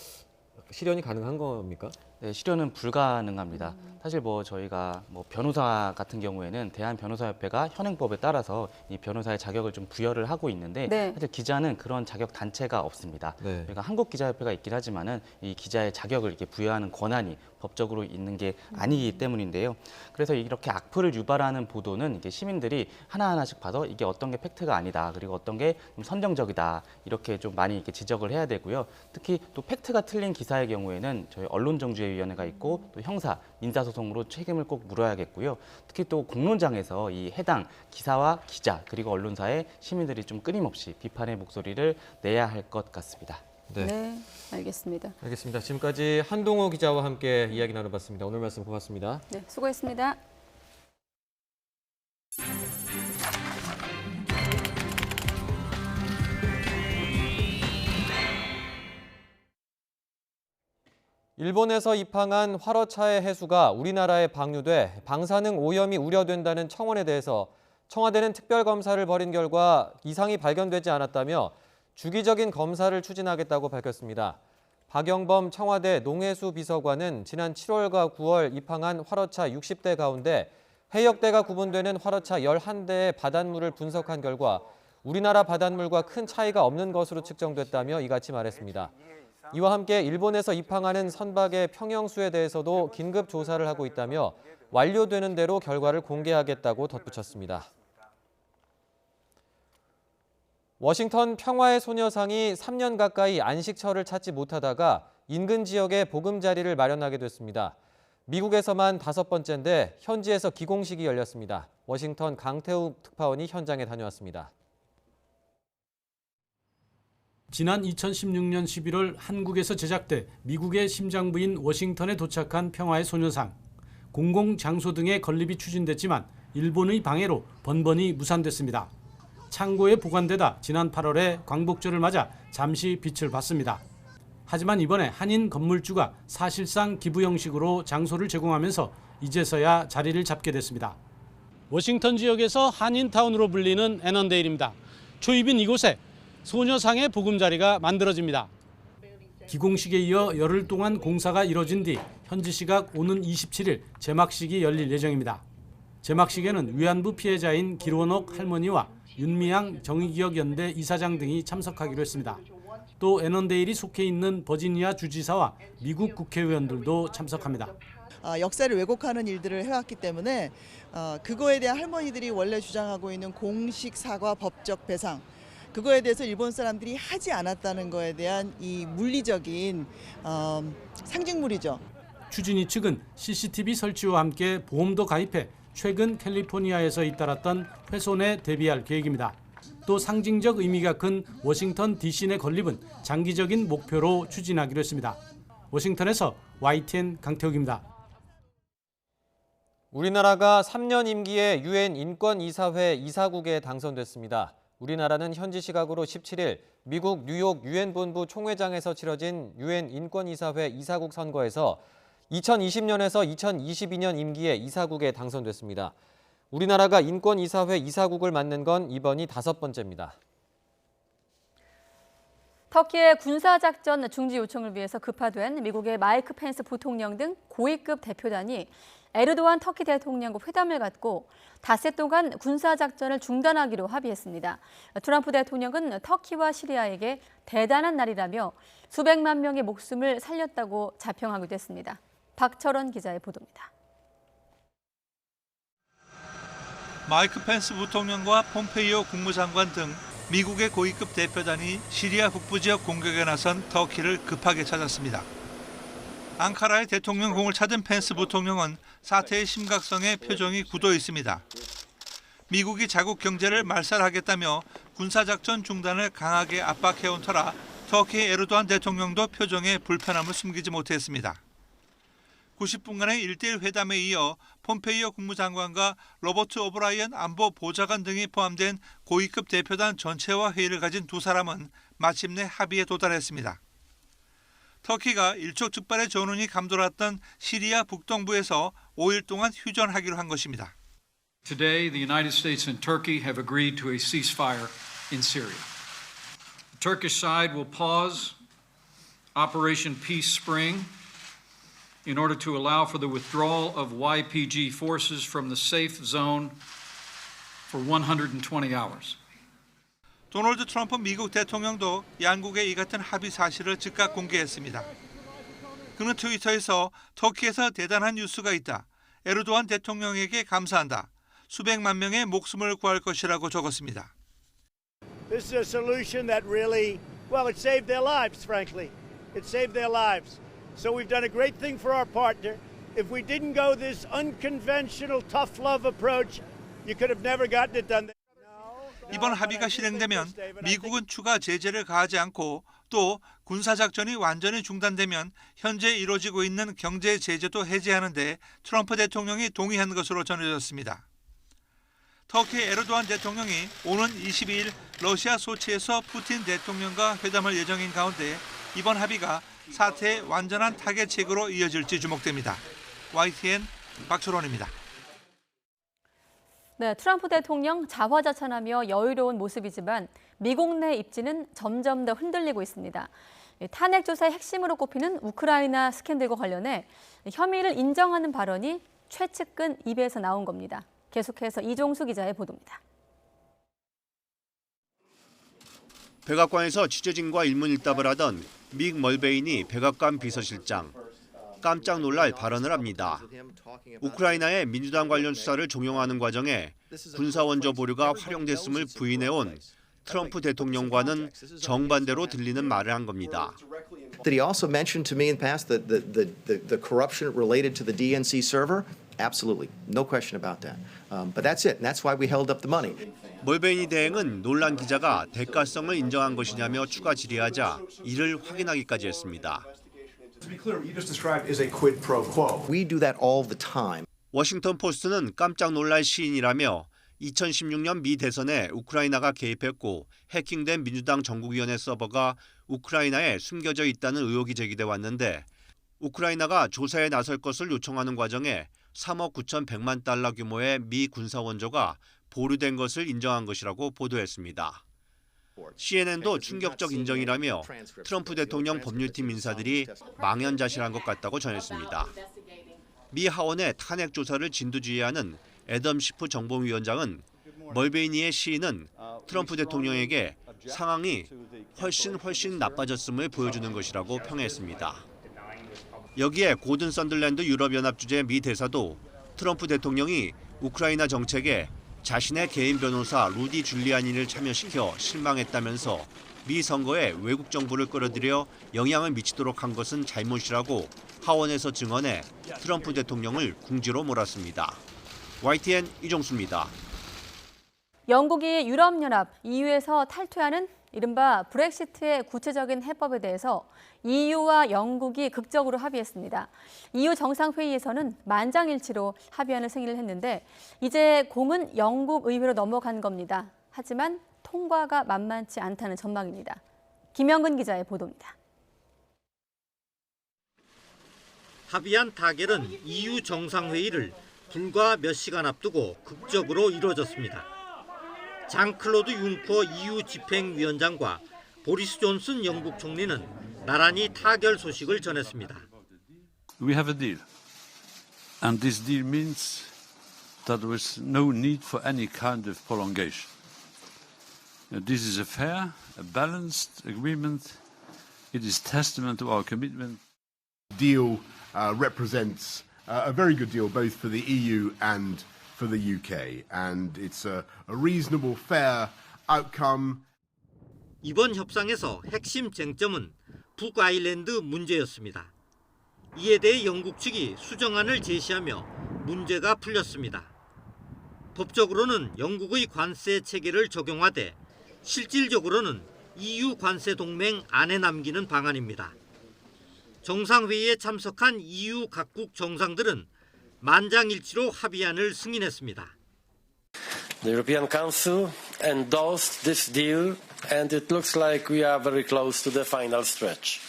실현이 가능한 겁니까? 네, 실현은 불가능합니다. 사실 뭐 저희가 뭐 변호사 같은 경우에는 대한변호사협회가 현행법에 따라서 이 변호사의 자격을 좀 부여를 하고 있는데 네. 사실 기자는 그런 자격 단체가 없습니다. 네. 그러니까 한국기자협회가 있긴 하지만은 이 기자의 자격을 이렇게 부여하는 권한이 법적으로 있는 게 아니기 때문인데요. 그래서 이렇게 악플을 유발하는 보도는 이게 시민들이 하나하나씩 봐서 이게 어떤 게 팩트가 아니다. 그리고 어떤 게 좀 선정적이다. 이렇게 좀 많이 이렇게 지적을 해야 되고요. 특히 또 팩트가 틀린 기사의 경우에는 저희 언론정주회위원회가 있고 또 형사, 민사소송으로 책임을 꼭 물어야겠고요. 특히 또 공론장에서 이 해당 기사와 기자 그리고 언론사에 시민들이 좀 끊임없이 비판의 목소리를 내야 할 것 같습니다. 네, 알겠습니다. 알겠습니다. 지금까지 한동호 기자와 함께 이야기 나눠봤습니다. 오늘 말씀 고맙습니다. 네, 수고했습니다. 일본에서 입항한 활어차의 해수가 우리나라에 방류돼 방사능 오염이 우려된다는 청원에 대해서 청와대는 특별검사를 벌인 결과 이상이 발견되지 않았다며 주기적인 검사를 추진하겠다고 밝혔습니다. 박영범 청와대 농해수 비서관은 지난 7월과 9월 입항한 활어차 60대 가운데 해역대가 구분되는 활어차 11대의 바닷물을 분석한 결과 우리나라 바닷물과 큰 차이가 없는 것으로 측정됐다며 이같이 말했습니다. 이와 함께 일본에서 입항하는 선박의 평형수에 대해서도 긴급 조사를 하고 있다며 완료되는 대로 결과를 공개하겠다고 덧붙였습니다. 워싱턴 평화의 소녀상이 3년 가까이 안식처를 찾지 못하다가 인근 지역에 보금자리를 마련하게 됐습니다. 미국에서만 5번째인데 현지에서 기공식이 열렸습니다. 워싱턴 강태우 특파원이 현장에 다녀왔습니다. 지난 2016년 11월 한국에서 제작돼 미국의 심장부인 워싱턴에 도착한 평화의 소녀상. 공공장소 등의 건립이 추진됐지만 일본의 방해로 번번이 무산됐습니다. 창고에 보관되다 지난 8월에 광복절을 맞아 잠시 빛을 봤습니다. 하지만 이번에 한인 건물주가 사실상 기부 형식으로 장소를 제공하면서 이제서야 자리를 잡게 됐습니다. 워싱턴 지역에서 한인타운으로 불리는 애넌데일입니다. 초입인 이곳에 소녀상의 보금자리가 만들어집니다. 기공식에 이어 열흘 동안 공사가 이뤄진 뒤 현지 시각 오는 27일 제막식이 열릴 예정입니다. 제막식에는 위안부 피해자인 길원옥 할머니와 윤미향 정의기억연대 이사장 등이 참석하기로 했습니다. 또 애넌데일이 속해 있는 버지니아 주지사와 미국 국회의원들도 참석합니다. 역사를 왜곡하는 일들을 해왔기 때문에 그거에 대한 할머니들이 원래 주장하고 있는 공식 사과 법적 배상 그거에 대해서 일본 사람들이 하지 않았다는 거에 대한 이 물리적인 상징물이죠. 추진위 측은 CCTV 설치와 함께 보험도 가입해 최근 캘리포니아에서 잇따랐던 훼손에 대비할 계획입니다. 또 상징적 의미가 큰 워싱턴 DC 내 건립은 장기적인 목표로 추진하기로 했습니다. 워싱턴에서 YTN 강태욱입니다. 우리나라가 3년 임기의 유엔 인권이사회 이사국에 당선됐습니다. 우리나라는 현지 시각으로 17일 미국 뉴욕 유엔 본부 총회장에서 치러진 유엔 인권이사회 이사국 선거에서 2020년에서 2022년 임기의 이사국에 당선됐습니다. 우리나라가 인권이사회 이사국을 맡는 건 이번이 5번째입니다. 터키의 군사작전 중지 요청을 위해서 급파된 미국의 마이크 펜스 부통령 등 고위급 대표단이 에르도안 터키 대통령과 회담을 갖고 닷새 동안 군사작전을 중단하기로 합의했습니다. 트럼프 대통령은 터키와 시리아에게 대단한 날이라며 수백만 명의 목숨을 살렸다고 자평하기도 했습니다. 박철원 기자의 보도입니다. 마이크 펜스 부통령과 폼페이오 국무장관 등 미국의 고위급 대표단이 시리아 북부 지역 공격에 나선 터키를 급하게 찾았습니다. 앙카라의 대통령궁을 찾은 펜스 부통령은 사태의 심각성에 표정이 굳어 있습니다. 미국이 자국 경제를 말살하겠다며 군사작전 중단을 강하게 압박해온 터라 터키 에르도안 대통령도 표정에 불편함을 숨기지 못했습니다. 90분간의 1대1 회담에 이어 폼페이오 국무장관과 로버트 오브라이언 안보 보좌관 등이 포함된 고위급 대표단 전체와 회의를 가진 두 사람은 마침내 합의에 도달했습니다. 터키가 일촉즉발의 전운이 감돌았던 시리아 북동부에서 5일 동안 휴전하기로 한 것입니다. Today, the United States and Turkey have agreed to a ceasefire in Syria. The Turkish side will pause Operation Peace Spring in order to allow for the withdrawal of YPG forces from the safe zone for 120 hours. 도널드 트럼프 미국 대통령도 양국의 이 같은 합의 사실을 즉각 공개했습니다. 그는 트위터에서 터키에서 대단한 뉴스가 있다. 에르도안 대통령에게 감사한다. 수백만 명의 목숨을 구할 것이라고 적었습니다. This is a solution that really, well, it saved their lives, frankly. It saved their lives. So we've done a great thing for our partner. If we didn't go this unconventional tough love approach, you could have never gotten it done. 이번 합의가 실행되면 미국은 추가 제재를 가하지 않고 또 군사작전이 완전히 중단되면 현재 이루어지고 있는 경제 제재도 해제하는 데 트럼프 대통령이 동의한 것으로 전해졌습니다. 터키 에르도안 대통령이 오는 22일 러시아 소치에서 푸틴 대통령과 회담할 예정인 가운데 이번 합의가 사태의 완전한 타겟책으로 이어질지 주목됩니다. YTN 박철원입니다. 네, 트럼프 대통령 자화자찬하며 여유로운 모습이지만 미국 내 입지는 점점 더 흔들리고 있습니다. 탄핵 조사의 핵심으로 꼽히는 우크라이나 스캔들과 관련해 혐의를 인정하는 발언이 최측근 입에서 나온 겁니다. 계속해서 이종수 기자의 보도입니다. 백악관에서 취재진과 일문일답을 하던 믹 멀베인이 백악관 비서실장. 깜짝 놀랄 발언을 합니다. 우크라이나의 민주당 관련 수사를 종용하는 과정에 군사원조 보류가 활용됐음을 부인해온 트럼프 대통령과는 정반대로 들리는 말을 한 겁니다. Did he also mention to me in the past the corruption related to the DNC server? Absolutely, no question about that. But that's it, and that's why we held up the money. 멀베인이 대행은 논란 기자가 대가성을 인정한 것이냐며 추가 질의하자 이를 확인하기까지 했습니다. To be clear, what you just described is a quid pro quo. We do that all the time. 워싱턴 포스트는 깜짝 놀랄 시인이라며 2016년 미 대선에 우크라이나가 개입했고 해킹된 민주당 전국위원회 서버가 우크라이나에 숨겨져 있다는 의혹이 제기돼 왔는데 우크라이나가 조사에 나설 것을 요청하는 과정에 3억 9,100만 달러 규모의 미 군사원조가 보류된 것을 인정한 것이라고 보도했습니다. CNN도 충격적 인정이라며 트럼프 대통령 법률팀 인사들이 망연자실한 것 같다고 전했습니다. 미 하원의 탄핵 조사를 진두지휘하는 애덤 시프 정보위원장은 멀베이니의 시인은 트럼프 대통령에게 상황이 훨씬 나빠졌음을 보여주는 것이라고 평했습니다. 여기에 고든 선들랜드 유럽연합 주재 미 대사도 트럼프 대통령이 우크라이나 정책에 자신의 개인 변호사 루디 줄리아니를 참여시켜 실망했다면서 미 선거에 외국 정부를 끌어들여 영향을 미치도록 한 것은 잘못이라고 하원에서 증언해 트럼프 대통령을 궁지로 몰았습니다. YTN 이종수입니다. 영국이 유럽연합 EU에서 탈퇴하는 이른바 브렉시트의 구체적인 해법에 대해서 EU와 영국이 극적으로 합의했습니다. EU 정상회의에서는 만장일치로 합의안을 승인을 했는데 이제 공은 영국 의회로 넘어간 겁니다. 하지만 통과가 만만치 않다는 전망입니다. 김영근 기자의 보도입니다. 합의안 타결은 EU 정상회의를 불과 몇 시간 앞두고 극적으로 이루어졌습니다. 장클로드 융커 EU 집행위원장과 보리스 존슨 영국 총리는 나란히 타결 소식을 전했습니다. We have a deal. And this deal means that there is no need for any kind of prolongation. This is a fair, a balanced agreement. It is testament to our commitment. The deal represents a very good deal both for the EU and for the UK, and it's a reasonable, fair outcome. 이번 협상에서 핵심 쟁점은 북아일랜드 문제였습니다. 이에 대해 영국 측이 수정안을 제시하며 문제가 풀렸습니다. 법적으로는 영국의 관세 체계를 적용하되 실질적으로는 EU 관세 동맹 안에 남기는 방안입니다. 정상회의에 참석한 EU 각국 정상들은 만장일치로 합의안을 승인했습니다. The European Council endorsed this deal, and it looks like we are very close to the final stretch.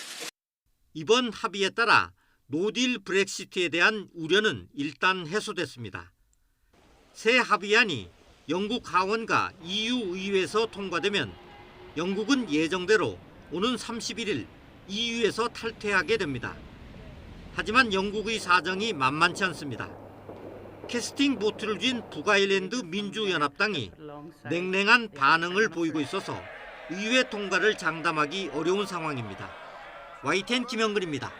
이번 합의에 따라 노딜 브렉시트에 대한 우려는 일단 해소됐습니다. 새 합의안이 영국 하원과 EU 의회에서 통과되면 영국은 예정대로 오는 31일 EU에서 탈퇴하게 됩니다. 하지만 영국의 사정이 만만치 않습니다. 캐스팅 보트를 쥔 북아일랜드 민주연합당이 냉랭한 반응을 보이고 있어서 의회 통과를 장담하기 어려운 상황입니다. YTN 김영근입니다.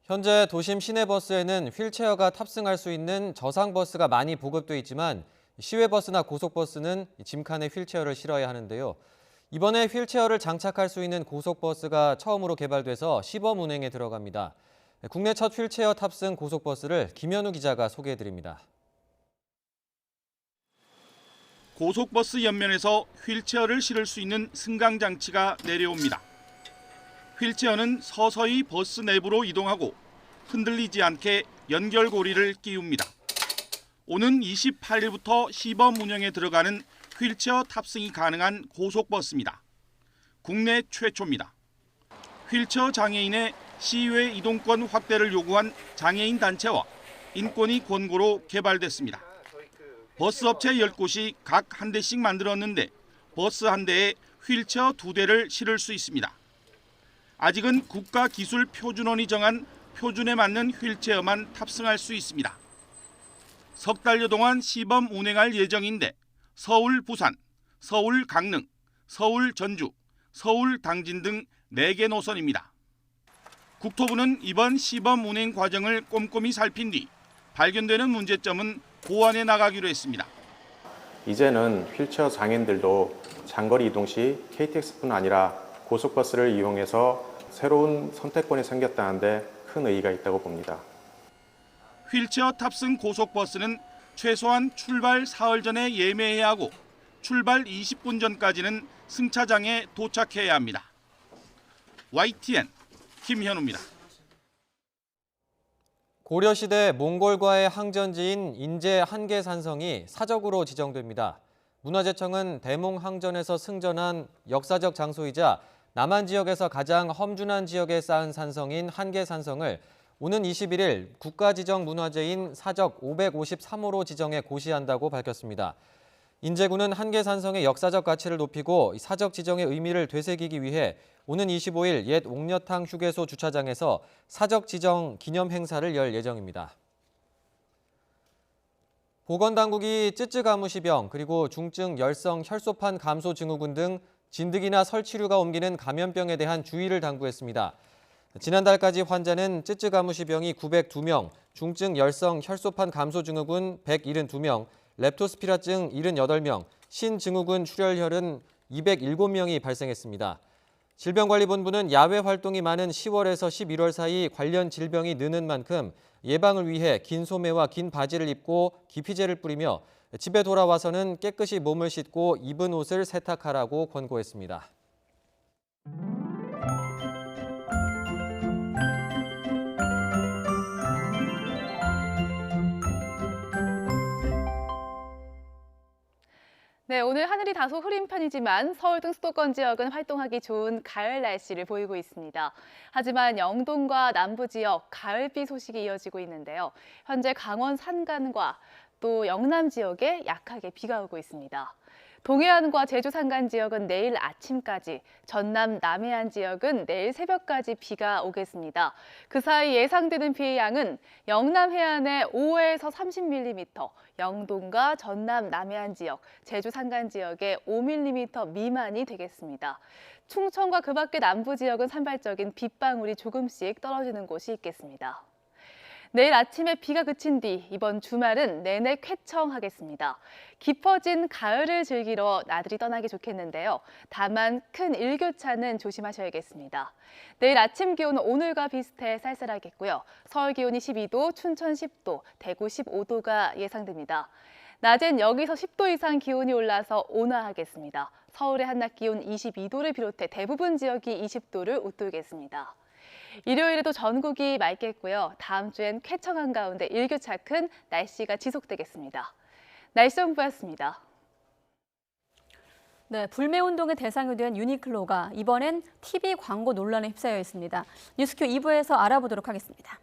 현재 도심 시내버스에는 휠체어가 탑승할 수 있는 저상버스가 많이 보급돼 있지만 시외버스나 고속버스는 짐칸에 휠체어를 실어야 하는데요. 이번에 휠체어를 장착할 수 있는 고속버스가 처음으로 개발돼서 시범 운행에 들어갑니다. 국내 첫 휠체어 탑승 고속버스를 김현우 기자가 소개해드립니다. 고속버스 옆면에서 휠체어를 실을 수 있는 승강장치가 내려옵니다. 휠체어는 서서히 버스 내부로 이동하고 흔들리지 않게 연결고리를 끼웁니다. 오는 28일부터 시범 운영에 들어가는 휠체어 탑승이 가능한 고속버스입니다. 국내 최초입니다. 휠체어 장애인의 시외 이동권 확대를 요구한 장애인 단체와 인권위 권고로 개발됐습니다. 버스 업체 10곳이 각 한 대씩 만들었는데 버스 한 대에 휠체어 2대를 실을 수 있습니다. 아직은 국가기술표준원이 정한 표준에 맞는 휠체어만 탑승할 수 있습니다. 석 달여 동안 시범 운행할 예정인데 서울 부산, 서울 강릉, 서울 전주, 서울 당진 등 4개 노선입니다. 국토부는 이번 시범 운행 과정을 꼼꼼히 살핀 뒤 발견되는 문제점은 보완해 나가기로 했습니다. 이제는 휠체어 장애인들도 장거리 이동 시 KTX뿐 아니라 고속버스를 이용해서 새로운 선택권이 생겼다는데 큰 의의가 있다고 봅니다. 휠체어 탑승 고속버스는 최소한 출발 사흘 전에 예매해야 하고 출발 20분 전까지는 승차장에 도착해야 합니다. YTN 김현우입니다. 고려시대 몽골과의 항전지인 인제 한계산성이 사적으로 지정됩니다. 문화재청은 대몽항전에서 승전한 역사적 장소이자 남한 지역에서 가장 험준한 지역에 쌓은 산성인 한계산성을 오는 21일 국가지정 문화재인 사적 553호로 지정해 고시한다고 밝혔습니다. 인제군은 한계산성의 역사적 가치를 높이고 사적 지정의 의미를 되새기기 위해 오는 25일 옛 옥녀탕 휴게소 주차장에서 사적 지정 기념 행사를 열 예정입니다. 보건당국이 쯔쯔가무시병 그리고 중증 열성 혈소판 감소 증후군 등 진드기나 설치류가 옮기는 감염병에 대한 주의를 당부했습니다. 지난달까지 환자는 쯔쯔가무시병이 902명, 중증 열성 혈소판 감소 증후군 172명, 렙토스피라증 78명, 신증후군 출혈혈은 207명이 발생했습니다. 질병관리본부는 야외 활동이 많은 10월에서 11월 사이 관련 질병이 느는 만큼 예방을 위해 긴 소매와 긴 바지를 입고 기피제를 뿌리며 집에 돌아와서는 깨끗이 몸을 씻고 입은 옷을 세탁하라고 권고했습니다. 네, 오늘 하늘이 다소 흐린 편이지만 서울 등 수도권 지역은 활동하기 좋은 가을 날씨를 보이고 있습니다. 하지만 영동과 남부 지역 가을비 소식이 이어지고 있는데요. 현재 강원 산간과 또 영남 지역에 약하게 비가 오고 있습니다. 동해안과 제주 산간 지역은 내일 아침까지, 전남 남해안 지역은 내일 새벽까지 비가 오겠습니다. 그 사이 예상되는 비의 양은 영남 해안에 5에서 30mm, 영동과 전남 남해안 지역, 제주 산간 지역에 5mm 미만이 되겠습니다. 충청과 그 밖의 남부 지역은 산발적인 빗방울이 조금씩 떨어지는 곳이 있겠습니다. 내일 아침에 비가 그친 뒤 이번 주말은 내내 쾌청하겠습니다. 깊어진 가을을 즐기러 나들이 떠나기 좋겠는데요. 다만 큰 일교차는 조심하셔야겠습니다. 내일 아침 기온은 오늘과 비슷해 쌀쌀하겠고요. 서울 기온이 12도, 춘천 10도, 대구 15도가 예상됩니다. 낮엔 여기서 10도 이상 기온이 올라서 온화하겠습니다. 서울의 한낮 기온 22도를 비롯해 대부분 지역이 20도를 웃돌겠습니다. 일요일에도 전국이 맑겠고요. 다음 주엔 쾌청한 가운데 일교차 큰 날씨가 지속되겠습니다. 날씨 정보였습니다. 네, 불매운동의 대상이 된 유니클로가 이번엔 TV 광고 논란에 휩싸여 있습니다. 뉴스큐 2부에서 알아보도록 하겠습니다.